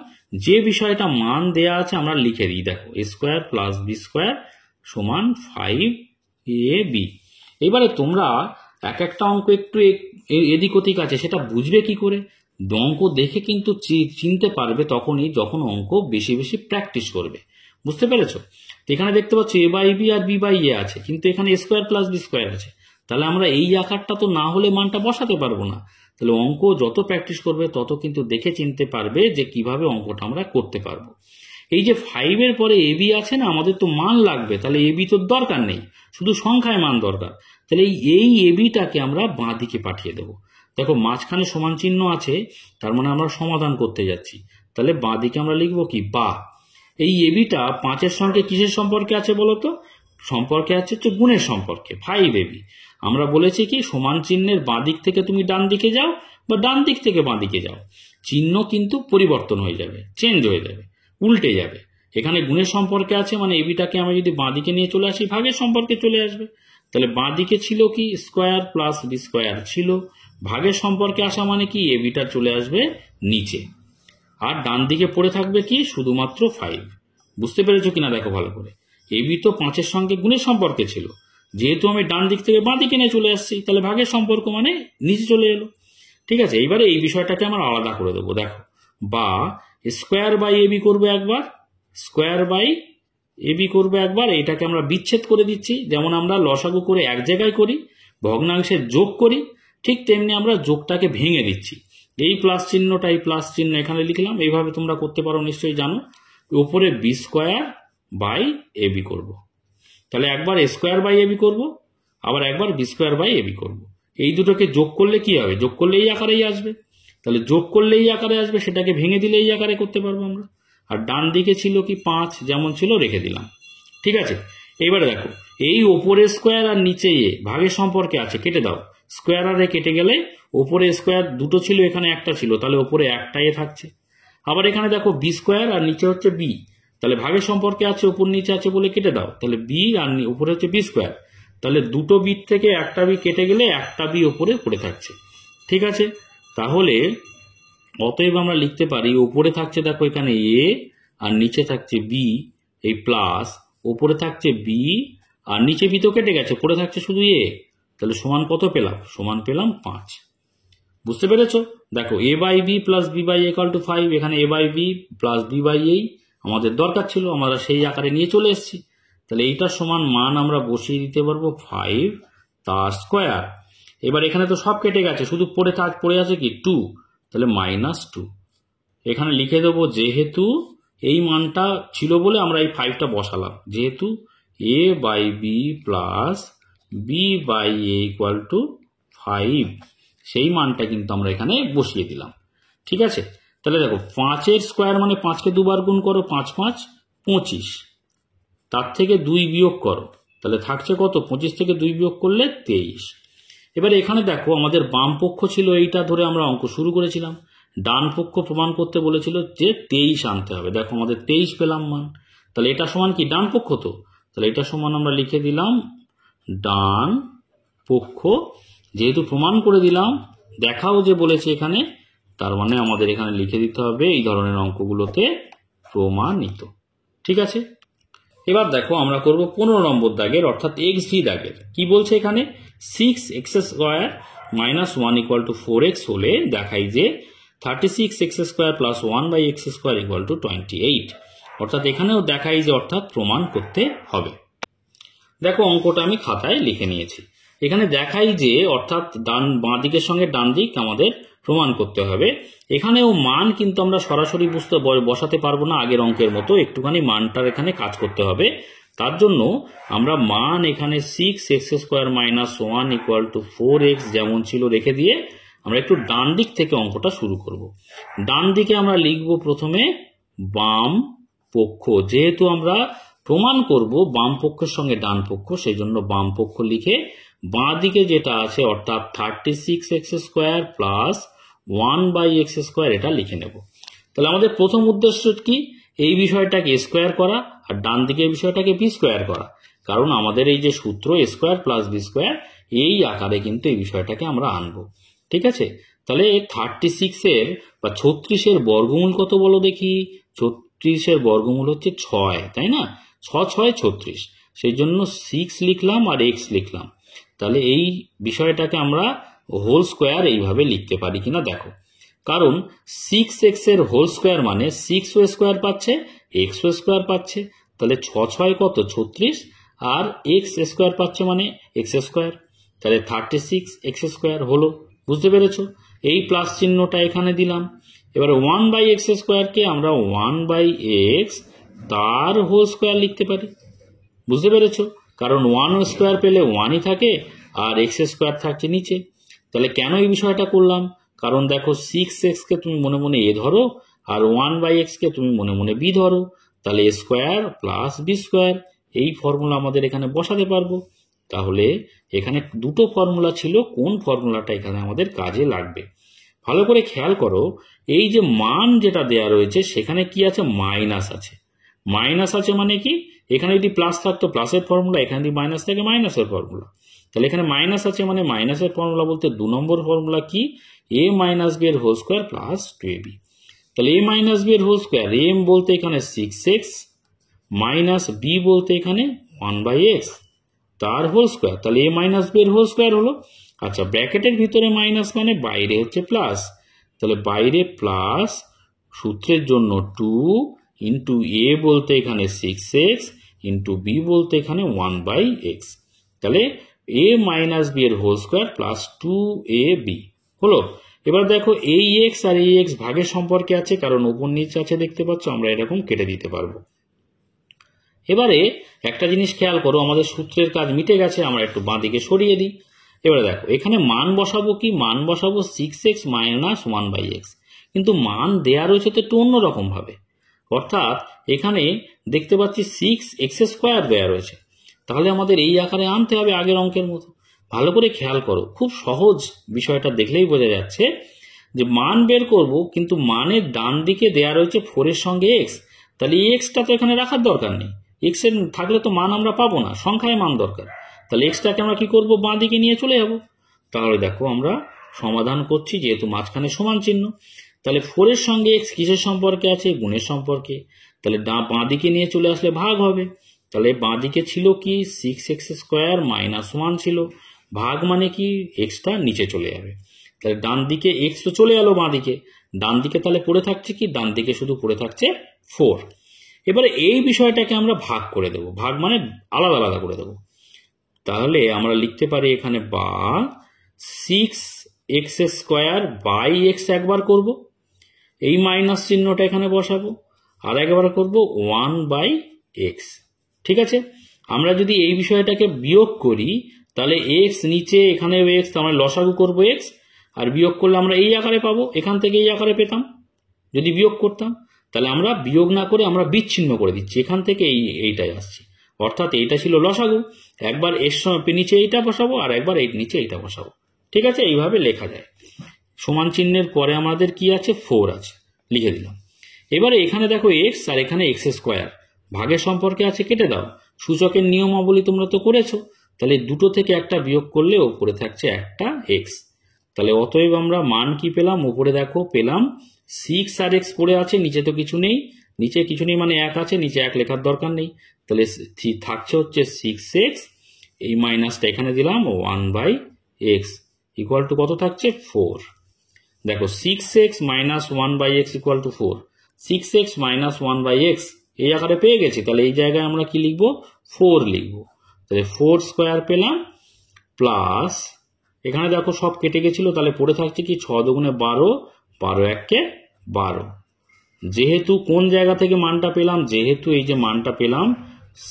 যে বিষয়টা মান দেয়া আছে আমরা লিখে দিই। দেখো এ স্কোয়ার প্লাস বি স্কোয়ার সমান 5ab। এবারে তোমরা এক একটা অঙ্ক একটু এদিক ওদিক আছে, সেটা বুঝবে কি করে? অঙ্ক দেখে কিন্তু চিনতে পারবে তখনই যখন অঙ্ক বেশি বেশি প্র্যাকটিস করবে। বুঝতে পেরেছো? এখানে দেখতে পাচ্ছ এ বাই বি আর বি বাই এ আছে, কিন্তু এখানে এ স্কোয়ার প্লাস বি স্কোয়ার আছে। তাহলে আমরা এই আকারটা তো না হলে মানটা বসাতে পারবো না। তাহলে অঙ্ক যত প্র্যাকটিস করবে তত কিন্তু দেখে চিনতে পারবে যে কিভাবে অঙ্কটা আমরা করতে পারবো। এই যে 5-এর পরে এবি আছে না, আমাদের তো মান লাগবে, তাহলে এবি তো দরকার নেই, শুধু সংখ্যায় মান দরকার। তাহলে এই এবিটাকে আমরা বাঁ দিকে পাঠিয়ে দেবো। দেখো মাঝখানে সমান চিহ্ন আছে, তার মানে আমরা সমাধান করতে যাচ্ছি। তাহলে বাঁ দিকে আমরা লিখবো কি? বা। এই এবিটা 5-এর সঙ্গে কিসের সম্পর্কে আছে বলতো? সম্পর্কে আছে হচ্ছে গুণের সম্পর্কে, 5ab। আমরা বলেছি কি সমান চিহ্নের বাঁ দিক থেকে তুমি ডান দিকে যাও বা ডান দিক থেকে বাঁ দিকে যাও, চিহ্ন কিন্তু পরিবর্তন হয়ে যাবে, চেঞ্জ হয়ে যাবে, উল্টে যাবে। এখানে গুণের সম্পর্কে আছে মানে এবিটাকে আমরা যদি বাঁ দিকে নিয়ে চলে আসি ভাগের সম্পর্কে চলে আসবে। তাহলে বাঁ দিকে ছিল কি? স্কোয়ার প্লাস বি স্কোয়ার ছিল, ভাগের সম্পর্কে আসা মানে কি? এবিটা চলে আসবে নিচে, আর ডান দিকে পড়ে থাকবে কি? শুধুমাত্র 5। বুঝতে পেরেছো কিনা দেখো ভালো করে। এবি তো 5-এর সঙ্গে গুণের সম্পর্কে ছিল, যেহেতু আমি ডান দিক থেকে বাঁ দিকে নিয়ে চলে আসছি, তাহলে ভাগের সম্পর্ক মানে নিচে চলে এলো। ঠিক আছে, এইবারে এই বিষয়টাকে আমরা আলাদা করে দেবো। দেখো বা স্কোয়ার বাই এবি করবো একবার, স্কোয়ার বাই এবি করবো একবার, এটাকে আমরা বিচ্ছেদ করে দিচ্ছি। যেমন আমরা লসাগু করে এক জায়গায় করি, ভগ্নাংশের যোগ করি, ঠিক তেমনি আমরা যোগটাকে ভেঙে দিচ্ছি। এই প্লাস চিহ্নটা এই প্লাস চিহ্ন এখানে লিখলাম, এইভাবে তোমরা করতে পারো নিশ্চয়ই জানো। উপরে বি স্কোয়ার বাই এবি করবো, তাহলে একবার এ স্কোয়ার বাই এবি করবো, আবার একবার বি স্কোয়ার বাই এবি করবো। এই দুটোকে যোগ করলে কি হবে? যোগ করলে এই আকারেই আসবে। তাহলে যোগ করলে এই আকারে আসবে, সেটাকে ভেঙে দিলে এই আকারে করতে পারবো আমরা। আর ডান দিকে ছিল কি? 5 যেমন ছিল রেখে দিলাম। ঠিক আছে, এইবারে দেখো এই ওপরে স্কোয়ার আর নিচে এ ভাগের সম্পর্কে আছে, কেটে দাও। স্কোয়ার আর এ কেটে গেলে ওপরে স্কোয়ার দুটো ছিল, এখানে একটা ছিল, তাহলে ওপরে একটা এ থাকছে। আবার এখানে দেখো বি স্কোয়ার আর নিচে হচ্ছে বি, তাহলে ভাগের সম্পর্কে আছে, উপর নিচে আছে বলে কেটে দাও। তাহলে বি আর উপরে হচ্ছে বি স্কোয়ার, তাহলে দুটো বি থেকে একটা বি কেটে গেলে একটা বি ওপরে পড়ে থাকছে। ঠিক আছে, তাহলে অতএব আমরা লিখতে পারি ওপরে থাকছে দেখো এখানে এ আর নিচে থাকছে বি, এই প্লাস ওপরে থাকছে বি আর নিচে বি তো কেটে গেছে, পড়ে থাকছে শুধু এ। তাহলে সমান কত পেলাম? সমান পেলাম 5। বুঝতে পেরেছো? দেখো a by b plus b by equal to 5, এখানে a by b plus b by এই আমাদের দরকার ছিল, আমরা সেই আকারে নিয়ে চলে এসেছি। তাহলে এইটার সমান মান আমরা বসিয়ে দিতে পারবো 5 তার স্কোয়ার। এবার এখানে তো সব কেটে গেছে, শুধু পড়ে আছে কি? 2, তাহলে -2 এখানে লিখে দেবো। যেহেতু এই মানটা ছিল বলে আমরা এই 5টা বসালাম, যেহেতু a by b plus b by a equal to 5, সেই মানটা কিন্তু আমরা এখানে বসিয়ে দিলাম। ঠিক আছে, তাহলে দেখো 5 স্কোয়ার মানে 5কে দুবার গুণ করো, 5 5 25, তার থেকে 2 বিয়োগ করো, তাহলে থাকছে কত, 25 থেকে 2 বিয়োগ করলে 23। এবারে এখানে দেখো আমাদের বাম পক্ষ ছিল এইটা ধরে আমরা অঙ্ক শুরু করেছিলাম, ডান পক্ষ প্রমাণ করতে বলেছিল যে 23 আনতে হবে। দেখো আমাদের 23 পেলাম মান, তাহলে এটা সমান কি ডান পক্ষ, তো তাহলে এটা সমান আমরা লিখে দিলাম ডান পক্ষ, যেহেতু প্রমাণ করে দিলাম, দেখাও যে বলেছে এখানে, তার মানে আমাদের এখানে লিখে দিতে হবে এই ধরনের অঙ্কগুলোতে প্রমাণিত। ঠিক আছে, এবার দেখো আমরা করব 15 নম্বর দাগের অর্থাৎ xv দাগের। কি বলছে এখানে, 6x square minus 1 equal to 4x হলে দেখাই যে 36x square plus 1/x square equal two 28। অর্থাৎ এখানেও দেখাই যে অর্থাৎ প্রমাণ করতে হবে। দেখো অঙ্কটা আমি খাতায় লিখে নিয়েছি। এখানে দেখাই যে অর্থাৎ বাঁ দিকের সঙ্গে ডান দিক আমাদের প্রমাণ করতে হবে। এখানেও মান কিন্তু আমরা সরাসরি বসাতে পারবো না, আগের অঙ্কের মতো একটুখানি মানটার এখানে কাজ করতে হবে। তার জন্য আমরা মান এখানে 6x square minus 1 equal to 4x যেমন ছিল রেখে দিয়ে আমরা একটু ডান দিক থেকে অঙ্কটা শুরু করব। ডান দিকে আমরা লিখব প্রথমে বাম পক্ষ, যেহেতু আমরা প্রমাণ করব বাম পক্ষের সঙ্গে ডান পক্ষ, সেই জন্য বাম পক্ষ লিখে বাঁ দিকে যেটা আছে অর্থাৎ 36x square plus 1/x square এটা লিখে নেব। তাহলে আমাদের প্রথম উদ্দেশ্য কি, এই বিষয়টাকে স্কোয়ার করা আর ডান দিকে এই বিষয়টাকে বি স্কোয়ার করা, কারণ আমাদের এই যে সূত্র a square plus B square এই আকারে কিন্তু এই বিষয়টাকে আমরা আনবো। ঠিক আছে, তাহলে 36 বা 36 বর্গমূল কত বলো দেখি, 36 বর্গমূল হচ্ছে 6, তাই না, 6 6 36, সেই জন্য 6 লিখলাম আর x লিখলাম। তাহলে এই বিষয়টাকে আমরা হোল স্কোয়ার এইভাবে লিখতে পারি কিনা দেখো, কারণ 6x এর হোল স্কোয়ার মানে 6 স্কোয়ার পাচ্ছে, x স্কোয়ার পাচ্ছে, তাহলে 6 6 কত 36 আর x স্কোয়ার পাচ্ছে মানে x স্কোয়ার, তাহলে 36x স্কোয়ার হলো। বুঝতে পেরেছো, এই প্লাস চিহ্নটা এখানে দিলাম। এবার 1/x স্কোয়ারকে আমরা 1/x তার হোল স্কোয়ার লিখতে পারি। বুঝতে পেরেছো, কারণ 1 স্কোয়ার পেলে 1ই থাকে আর x স্কোয়ার থাকছে নিচে। তাহলে কেন এই বিষয়টা করলাম, কারণ দেখো 6x কে তুমি মনে মনে a ধরো আর 1/x কে তুমি মনে মনে b ধরো, তাহলে a square plus B square, এই ফর্মুলা আমাদের এখানে বসাতে পারবো। তাহলে এখানে দুটো ফর্মুলা ছিল, কোন ফর্মুলাটা এখানে আমাদের কাজে লাগবে ভালো করে খেয়াল করো। এই যে মান যেটা দেয়া রয়েছে সেখানে কি আছে, মাইনাস আছে। মাইনাস আছে মানে কি, এখানে যদি প্লাস থাকতো প্লাসের ফর্মুলা, এখানে যদি মাইনাস থাকে মাইনাসের ফর্মুলা। তাহলে এখানে মাইনাস আছে মানে মাইনাসের ফর্মুলা বলতে 2 নম্বর ফর্মুলা কি, a মাইনাস b এর হোল স্কোয়ার প্লাস 2ab। তাহলে a মাইনাস b এর হোল স্কোয়ার, m বলতে এখানে 6x মাইনাস b বলতে এখানে 1/x তার হোল স্কোয়ার, তাহলে a মাইনাস b এর হোল স্কোয়ার হলো। আচ্ছা, ব্র্যাকেটের ভিতরে মাইনাস মানে বাইরে হচ্ছে প্লাস, তাহলে বাইরে প্লাস, সূত্রের জন্য 2 ইন্টু a বলতে এখানে 6x ইন্টু b বলতে এখানে 1/x, তাহলে a মাইনাস b এর হোল স্কোয়ার প্লাস 2ab হলো। এবার দেখো এই x আর এই x ভাগের সম্পর্কে আছে, কারণ উপর নিচে আছে দেখতে পাচ্ছ, আমরা এরকম কেটে দিতে পারবো। এবারে একটা জিনিস খেয়াল করো, আমাদের সূত্রের কাজ মিটে গেছে, আমরা একটু বাঁ দিকে সরিয়ে দিই। এবারে দেখো এখানে মান বসাবো কি, মান বসাবো 6x মাইনাস 1/x, কিন্তু মান দেয়া রয়েছে তো একটু অন্যরকম ভাবে, অর্থাৎ এখানে দেখতে পাচ্ছি 6x স্কোয়ার দেয়া রয়েছে, তাহলে আমাদের এই আকারে আনতে হবে আগের অঙ্কের মতো। ভালো করে খেয়াল করো, খুব সহজ, বিষয়টা দেখলেই বোঝা যাচ্ছে যে মান বের করব, কিন্তু মানের ডান দিকে দেয়া রয়েছে 4 এর সঙ্গে x, তাহলে এই এক্সটা তো এখানে রাখার দরকার নেই, এক্স এর থাকলে তো মান আমরা পাবো না, সংখ্যায় মান দরকার, তাহলে এক্সটাকে আমরা কি করব, বাঁ দিকে নিয়ে চলে যাব। তাহলে দেখো আমরা সমাধান করছি, যেহেতু মাঝখানে সমান চিহ্ন, তাহলে 4 এর সঙ্গে x কিসের সম্পর্কে আছে, গুণের সম্পর্কে, তাহলে বাঁ দিকে নিয়ে চলে আসলে ভাগ হবে। তাহলে বাঁ দিকে ছিল কি 6x স্কোয়ার মাইনাস 1 ছিল, ভাগ মানে কি এক্সটা নিচে চলে যাবে, তাহলে ডান দিকে x তো চলে এলো বাঁ দিকে, ডান দিকে তাহলে পড়ে থাকছে কি, ডান দিকে শুধু পড়ে থাকছে 4। এবারে এই বিষয়টাকে আমরা ভাগ করে দেব, ভাগ মানে আলাদা আলাদা করে দেব। তাহলে আমরা লিখতে পারি এখানে বা 6x স্কোয়ার বাই এক্স একবার করব, এই মাইনাস চিহ্নটা এখানে বসাবো, আর একবার করব 1/x। ঠিক আছে, আমরা যদি এই বিষয়টাকে বিয়োগ করি তাহলে x নিচে, এখানে x, আমরা লসাগু করব x, আর বিয়োগ করলে আমরা এই আকারে পাবো, এখান থেকে এই আকারে পেতাম। যদি বিয়োগ করতাম, তাহলে আমরা বিয়োগ না করে আমরা বিচ্ছিন্ন করে দিচ্ছি, এখান থেকে এইটাই আসছে, অর্থাৎ এইটা ছিল লসাগু। একবার এর নিচে এইটা বসাবো আর একবার এর নিচে এইটা বসাবো। ঠিক আছে, এইভাবে লেখা যায়। সমান চিহ্নের পরে আমাদের কি আছে, 4 আছে, লিখে দিলাম। এবারে এখানে দেখো এক্স আর এখানে এক্স স্কোয়ার, ভাগের সম্পর্কে আছে, কেটে দাও। সূচকের নিয়মাবলী তোমরা তো করেছো, তাহলে দুটো থেকে একটা বিয়োগ করলে ওপরে থাকছে একটা এক্স। তাহলে অতএব আমরা মান কি পেলাম, উপরে দেখো পেলাম 6 আর এক্স পড়ে আছে, নিচে তো কিছু নেই, নিচে কিছু নেই মানে 1 আছে, নিচে 1 লেখার দরকার নেই, তাহলে থাকছে হচ্ছে 6x, এই মাইনাসটা এখানে দিলাম 1/x ইকুয়াল টু কত থাকছে, 4। দেখো 6x minus 1/x equal to 4, 6x minus 1/x এই আকারে পেয়ে গেছি, তাহলে এই জায়গায় আমরা কি লিখবো, 4 লিখবো। তাহলে 4 স্কোয়ার পেলাম, প্লাস এখানে দেখো সব কেটে গেছিল, তাহলে পড়ে থাকছে কি 6 দুগুণে 12, 12 একে 12। যেহেতু কোন জায়গা থেকে মানটা পেলাম, যেহেতু এই যে মানটা পেলাম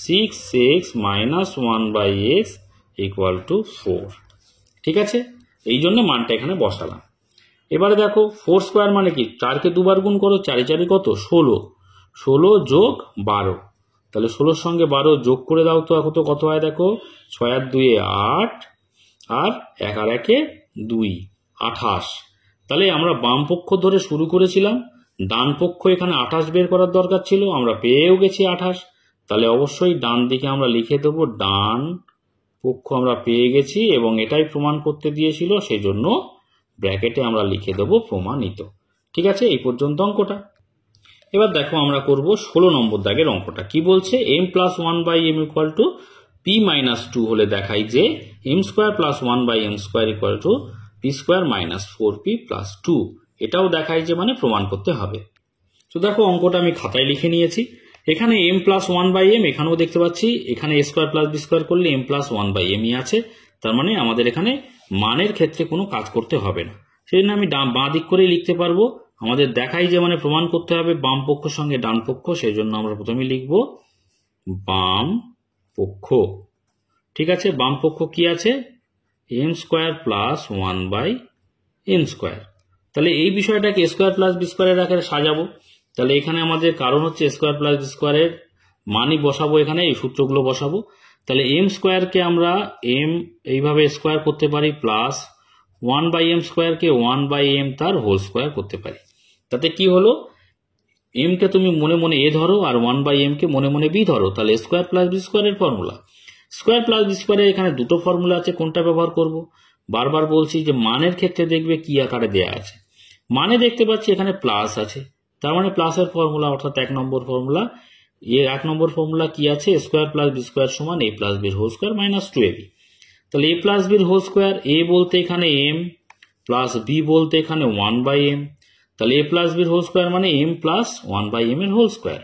6x minus 1/x equal to 4, ঠিক আছে, এই জন্য মানটা এখানে বসালাম। এবারে দেখো 4 স্কোয়ার মানে কি, 4কে দুবার গুণ করো, 4 4 কত, 16, 16 যোগ 12, তাহলে 16 সঙ্গে 12 যোগ করে দাও তো, এখন তো কত হয় দেখো, 6 আর 2 8 আর 1 আর 1 2, 28। তাহলে আমরা বাম পক্ষ ধরে শুরু করেছিলাম, ডান পক্ষ এখানে 28 বের করার দরকার ছিল, আমরা পেয়েও গেছি 28, তাহলে অবশ্যই ডান দিকে আমরা লিখে দেবো ডান পক্ষ আমরা পেয়ে গেছি, এবং এটাই প্রমাণ করতে দিয়েছিল, সেই জন্য ব্র্যাকেটে আমরা লিখে দেবো প্রমাণিত। ঠিক আছে, এই পর্যন্ত অঙ্কটা। এবার দেখো আমরা করব 16 নম্বর দাগের অঙ্কটা। কি বলছে, m plus 1/m equal to p minus 2 হলে দেখাই যে m square plus 1/m square equal two p square minus 4p plus 2, এটাও দেখাই যে মানে প্রমাণ করতে হবে। তো দেখো অঙ্কটা আমি খাতায় লিখে নিয়েছি। এখানে m প্লাস 1/m, এখানেও দেখতে পাচ্ছি এখানে a square plus b square করলে m প্লাস 1/m ই আছে, তার মানে আমাদের এখানে মানের ক্ষেত্রে কোনো কাজ করতে হবে না, সেই জন্য আমি বাঁ দিক করে লিখতে পারবো। আমাদের দেখাই যে মানে প্রমাণ করতে হবে বাম পক্ষের সঙ্গে ডান পক্ষ, সেই জন্য আমরা প্রথমে লিখব বাম পক্ষ। ঠিক আছে, বাম পক্ষ কি আছে, m square plus 1/m square. তাহলে এই বিষয়টাকে স্কোয়ার প্লাস বি স্কোয়ারের আকারে সাজাবো। তাহলে এখানে আমাদের কারণ হচ্ছে স্কোয়ার প্লাস বি স্কোয়ারের মানই বসাবো, এখানে এই সূত্রগুলো বসাবো। তাহলে m স্কোয়ারকে আমরা m এইভাবে স্কোয়ার করতে পারি, প্লাস 1/m স্কোয়ারকে 1/m তার হোল স্কোয়ার করতে পারি। তাতে কি হলো, m কে তুমি মনে মনে a ধরো আর 1/m কে মনে মনে b ধরো, তাহলে স্কোয়ার প্লাস বি স্কোয়ারের ফর্মুলা। স্কোয়ার প্লাস বি স্কোয়ারের এখানে দুটো ফর্মুলা আছে, কোনটা ব্যবহার করব, বারবার বলছি যে মানের ক্ষেত্রে দেখবে কি আকারে দেয়া আছে, মানে দেখতে পাচ্ছি এখানে প্লাস আছে, তার মানে প্লাসের ফর্মুলা, অর্থাৎ 1 নম্বর ফর্মুলা। 1 নম্বর ফর্মুলা কি আছে, স্কোয়ার প্লাস বি স্কোয়ার সমান a প্লাস বির হোল স্কোয়ার মাইনাস 2ab। তাহলে a প্লাস বির হোল স্কোয়ার, a বলতে এখানে m প্লাস b বলতে এখানে 1/m, তাহলে a প্লাস বির হোল স্কোয়ার মানে m প্লাস 1/m এর হোল স্কোয়ার।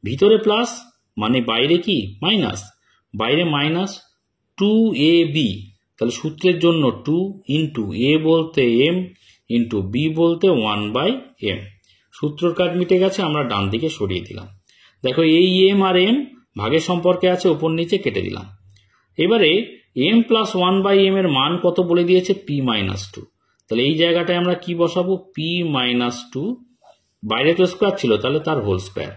ভিতরে প্লাস মানে বাইরে কি মাইনাস, বাইরে মাইনাস 2ab, তাহলে সূত্রের জন্য 2 ইন্টু a বলতে m ইন্টু b বলতে 1/m। সূত্রর কাজ মিটে গেছে, আমরা ডান দিকে সরিয়ে দিলাম। দেখো এই m আর m ভাগের সম্পর্কে আছে, ওপর নিচে কেটে দিলাম। এবারে m প্লাস 1/m এর মান কত বলে দিয়েছে, p মাইনাস 2, তাহলে এই জায়গাটায় আমরা কি বসাবো, p মাইনাস 2, বাইরে তো স্কোয়ার ছিল তাহলে তার হোল স্কোয়ার,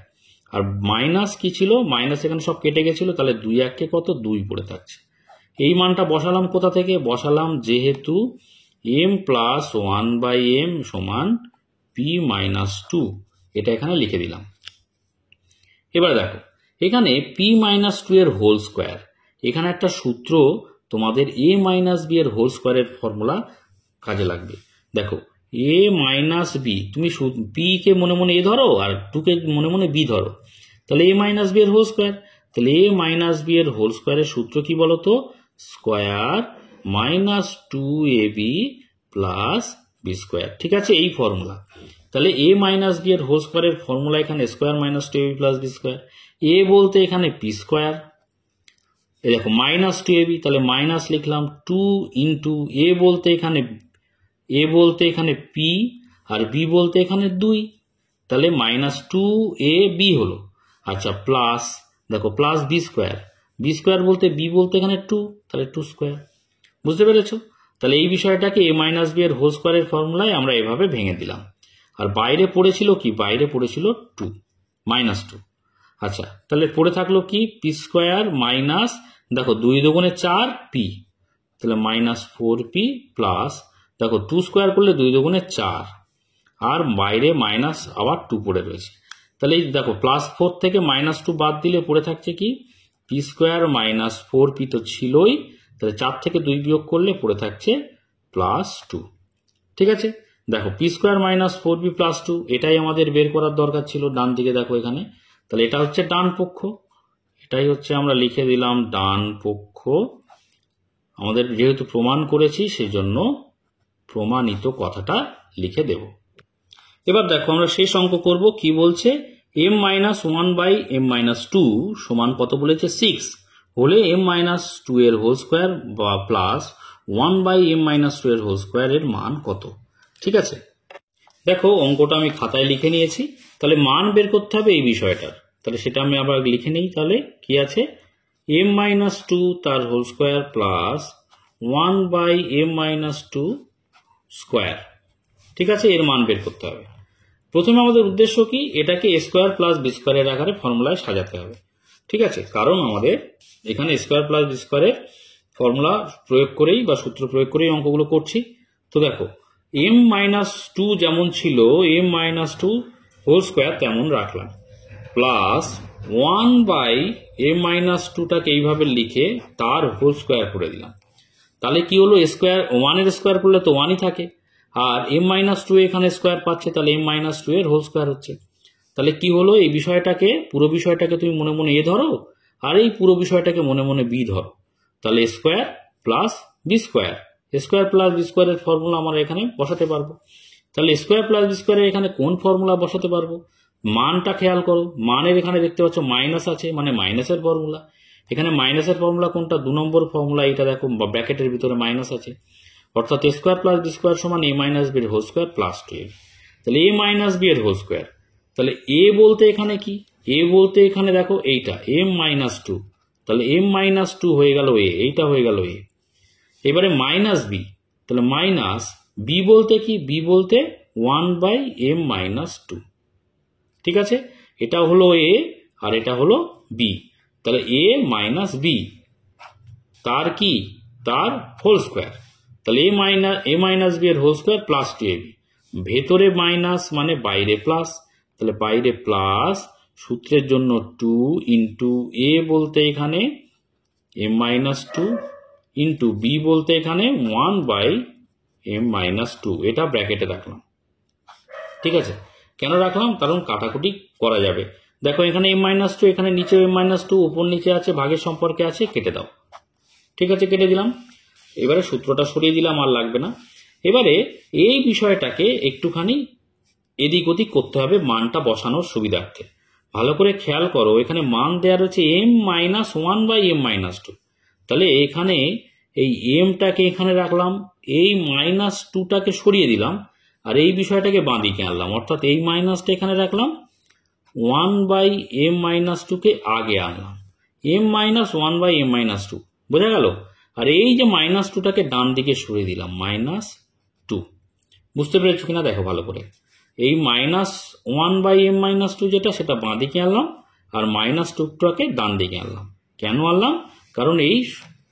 আর মাইনাস কি ছিল, মাইনাস এখানে সব কেটে গেছিল, তাহলে 2 1 কত 2 পড়ে থাকছে। এই মানটা বসালাম কোথা থেকে, বসালাম যেহেতু m প্লাস 1/m সমান p মাইনাস 2, এটা এখানে লিখে দিলাম। এবার দেখো এখানে p মাইনাস 2 এর হোল স্কোয়ার, এখানে একটা সূত্র তোমাদের a মাইনাস b এর হোল স্কোয়ারের ফর্মুলা কাজে লাগবে। দেখো a মাইনাস b, তুমি p কে মনে মনে a ধরো আর 2 কে মনে মনে b ধরো, তাহলে a মাইনাস b এর হোল স্কোয়ার। তাহলে a মাইনাস b এর হোল স্কোয়ারের সূত্র কি বলতো, square minus 2ab plus B square. ঠিক আছে, এই ফর্মুলা। তাহলে a মাইনাস b এর হোল স্কোয়ারের ফর্মুলা এখানে square minus 2ab plus B square. a বলতে এখানে p স্কোয়ার, এই দেখো মাইনাস 2ab, তাহলে মাইনাস লিখলাম 2 ইন্টু a বলতে এখানে p আর b বলতে এখানে 2, তাহলে মাইনাস 2ab হলো। আচ্ছা প্লাস দেখো plus B square, B square বলতে b বলতে এখানে 2, তাহলে 2 স্কোয়ার। বুঝতে পেরেছো? তাহলে এই বিষয়টাকে a মাইনাস b এর হোল স্কোয়ারের ফর্মুলায় আমরা এভাবে ভেঙে দিলাম। আর বাইরে পড়েছিল কি, বাইরে পড়েছিল 2 -2। আচ্ছা, তাহলে পড়ে থাকলো কি পি স্কোয়ার মাইনাস, দেখো 2 দুগুণে 4 পি, তাহলে -4p প্লাস, দেখো 2 স্কোয়ার করলে 2 দুগুণে 4, আর বাইরে মাইনাস আবার 2 পড়ে রয়েছে। তাহলে এই দেখো +4 থেকে -2 বাদ দিলে পড়ে থাকছে কি পি স্কোয়ার -4p তো ছিলই, তাহলে 4 থেকে 2 বিয়োগ করলে পড়ে থাকছে +2। ঠিক আছে, দেখো পি স্কোয়ার -4p +2, এটাই আমাদের বের করার দরকার ছিল। ডান দিকে দেখো এখানে, তাহলে এটা হচ্ছে ডান পক্ষ, এটাই হচ্ছে আমরা লিখে দিলাম ডান পক্ষ। আমাদের যেহেতু প্রমাণ করেছি সেই জন্য প্রমাণিত কথাটা লিখে দেব। এবার দেখো আমরা শেষ অঙ্ক করব। কি বলছে, m-1/m-2 সমান কত বলেছে 6 হলে m-2 এর হোল স্কোয়ার বা প্লাস 1/m-2 এর হোল স্কোয়ার এর মান কত। ঠিক আছে, দেখো অঙ্কটা আমি খাতায় লিখে নিয়েছি। তাহলে মান বের করতে হবে এই বিষয়টার, তাহলে সেটা আমি আবার লিখে নিই। তাহলে কি আছে, m-2 তার whole square plus 1/m-2 square. ঠিক আছে, এর মান বের করতে হবে। প্রথমে আমাদের উদ্দেশ্য কি, এটাকে a স্কোয়ার প্লাস বি স্কোয়ারের আকারে ফর্মুলায় সাজাতে হবে। ঠিক আছে, কারণ আমাদের এখানে স্কোয়ার প্লাস বি স্কোয়ারের ফর্মুলা প্রয়োগ করেই বা সূত্র প্রয়োগ করেই অঙ্কগুলো করছি। তো দেখো m-2 যেমন ছিল m-2 হোল স্কোয়ার তেমন রাখলাম, প্লাস 1/m-2টাকে এইভাবে লিখে তার হোল স্কোয়ার করে দিলাম। তাহলে কি হলো, স্কোয়ার 1 এর স্কোয়ার করলে তো 1ই থাকে, আর m-2 এখানে স্কোয়ার পাচ্ছে, তাহলে m-2 এর হোল স্কোয়ার হচ্ছে। তাহলে কি হলো, এই বিষয়টাকে পুরো বিষয়টাকে তুমি মনে মনে এ ধরো, আর এই পুরো বিষয়টাকে মনে মনে বি ধরো। তাহলে square plus B square, square plus B স্কোয়ারের ফর্মুলা আমরা এখানে বসাতে পারবো। তাহলে স্কোয়ার প্লাস বি স্কোয়ারের এখানে কোন ফর্মুলা বসাতে পারবো, মানটা খেয়াল করো, মানের এখানে দেখতে পাচ্ছ মাইনাস আছে, মানে মাইনাসের ফর্মুলা। এখানে মাইনাসের ফর্মুলা কোনটা, 2 নম্বর ফর্মুলা, এটা দেখো ব্র্যাকেটের ভিতরে মাইনাস আছে, অর্থাৎ a square plus B square সমান a-b এর হোল স্কোয়ার প্লাস 12। তাহলে a-b এর হোল স্কোয়ার, তাহলে a বলতে এখানে কি, a বলতে এখানে দেখো এইটা m-2, তাহলে m-2 হয়ে গেল a, এইটা হয়ে গেল a। এবারে -b, তাহলে মাইনাস b বলতে কি, b বলতে 1/m-2। ঠিক আছে, এটা হলো a আর এটা হলো b, তাহলে a - b তার কি, তার হোল স্কোয়ার। তাহলে a-b এর হোল স্কোয়ার প্লাস 2ab, ভেতরে মাইনাস মানে বাইরে প্লাস, তাহলে বাইরে প্লাস, সূত্রের জন্য 2 ইন্টু a বলতে এখানে m-2 ইন্টু b বলতে এখানে 1/m-2, এটা ব্র্যাকেটে রাখলাম। ঠিক আছে, কেন রাখলাম, কারণ কাটাকুটি করা যাবে। দেখো এখানে m-2, এখানে নিচে m-2, উপর নিচে আছে, ভাগের সম্পর্কে আছে, কেটে দাও। ঠিক আছে, কেটে দিলাম। এবারে সূত্রটা সরিয়ে দিলাম, আর লাগবে না। এবারে এই বিষয়টাকে একটুখানি এদিক ওদিক করতে হবে মানটা বসানোর সুবিধার্থে। ভালো করে খেয়াল করো, এখানে মান দেওয়া রয়েছে m-1/m-2, তাহলে এখানে এই mটাকে এখানে রাখলাম, এই -2টাকে সরিয়ে দিলাম, আর এই বিষয়টাকে বাঁদিকে আনলাম, অর্থাৎ এই মাইনাসটা এখানে রাখলাম, 1/m-2কে আগে আনলাম, m-1/m-2, বোঝা গেল। আর এই যে -2টাকে ডান দিকে সরিয়ে দিলাম, -2। বুঝতে পেরেছো কিনা দেখো ভালো করে, এই -1/m-2 যেটা, সেটা বাঁ দিকে আনলাম, আর -2টাকে ডান দিকে আনলাম। কেন আনলাম, কারণ এই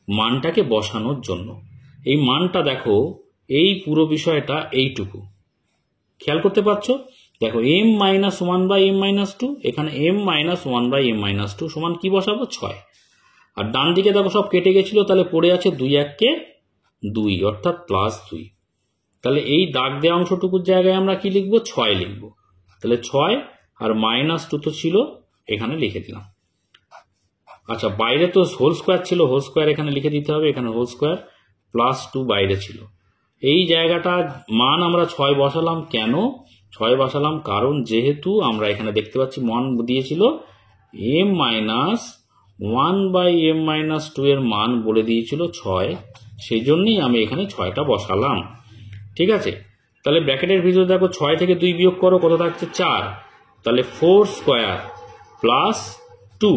মানটাকে বসানোর জন্য। এই মানটা দেখো, এই পুরো বিষয়টা এইটুকু খেয়াল করতে পারছো। দেখো m-1/m-2, এখানে m-1/m-2 সমান কি বসাবো, 6। আর ডান দিকে দেখো সব কেটে গেছিল, তাহলে পড়ে আছে 2 1-কে 2, অর্থাৎ +2। তাহলে এই দাগ দেওয়া অংশটুকুর জায়গায় আমরা কি লিখবো, 6 লিখবো। তাহলে 6 আর -2 তো ছিল, এখানে লিখে দিলাম। আচ্ছা, বাইরে তো হোল স্কোয়ার ছিল, হোল স্কোয়ার এখানে লিখে দিতে হবে, এখানে হোল স্কোয়ার +2 বাইরে ছিল। এই জায়গাটা মান আমরা 6 বসালাম, কেন 6 বসালাম, কারণ যেহেতু আমরা এখানে দেখতে পাচ্ছি মান দিয়েছিল m-1/m-2 এর মান বলে দিয়েছিল 6, সেই জন্যই আমি এখানে 6টা বসালাম। ঠিক আছে, তাহলে ব্র্যাকেটের ভিতরে দেখো 6 থেকে 2 বিয়োগ করো, কত থাকছে 4, তাহলে 4 স্কোয়ার প্লাস 2,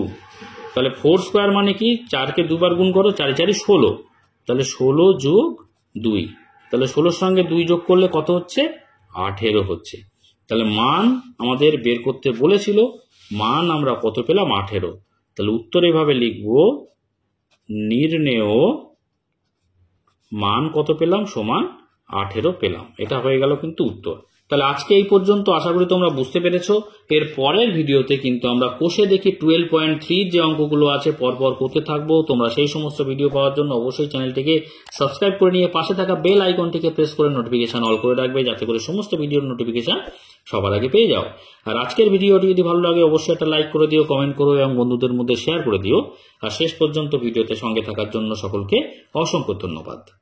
তাহলে 4 স্কোয়ার মানে কি, 4কে 2 বার গুণ করো, 4 4 16, তাহলে 16 যোগ 2, তাহলে 16-র সঙ্গে 2 যোগ করলে কত হচ্ছে, 18 হচ্ছে। তাহলে মান আমাদের বের করতে বলেছিল, মান আমরা কত পেলাম 18। তাহলে উত্তর এভাবে লিখব, নির্ণেয় মান কত পেলাম সমান 18 পেলাম। এটা হয়ে গেল কিন্তু উত্তর। তাহলে আজকে এই পর্যন্ত, আশা করি তোমরা বুঝতে পেরেছো। এর পরের ভিডিওতে কিন্তু আমরা কোষে দেখি 12.3 যে অঙ্কগুলো আছে পরপর করতে থাকবো। তোমরা সেই সমস্ত ভিডিও পাওয়ার জন্য অবশ্যই চ্যানেলটিকে সাবস্ক্রাইব করে নিয়ে পাশে থাকা বেল আইকনটিকে প্রেস করে নোটিফিকেশন অল করে রাখবে, যাতে করে সমস্ত ভিডিওর নোটিফিকেশন সবার আগে পেয়ে যাও। আর আজকের ভিডিওটি যদি ভালো লাগে অবশ্যই একটা লাইক করে দিও, কমেন্ট করো এবং বন্ধুদের মধ্যে শেয়ার করে দিও। আর শেষ পর্যন্ত ভিডিওতে সঙ্গে থাকার জন্য সকলকে অসংখ্য ধন্যবাদ।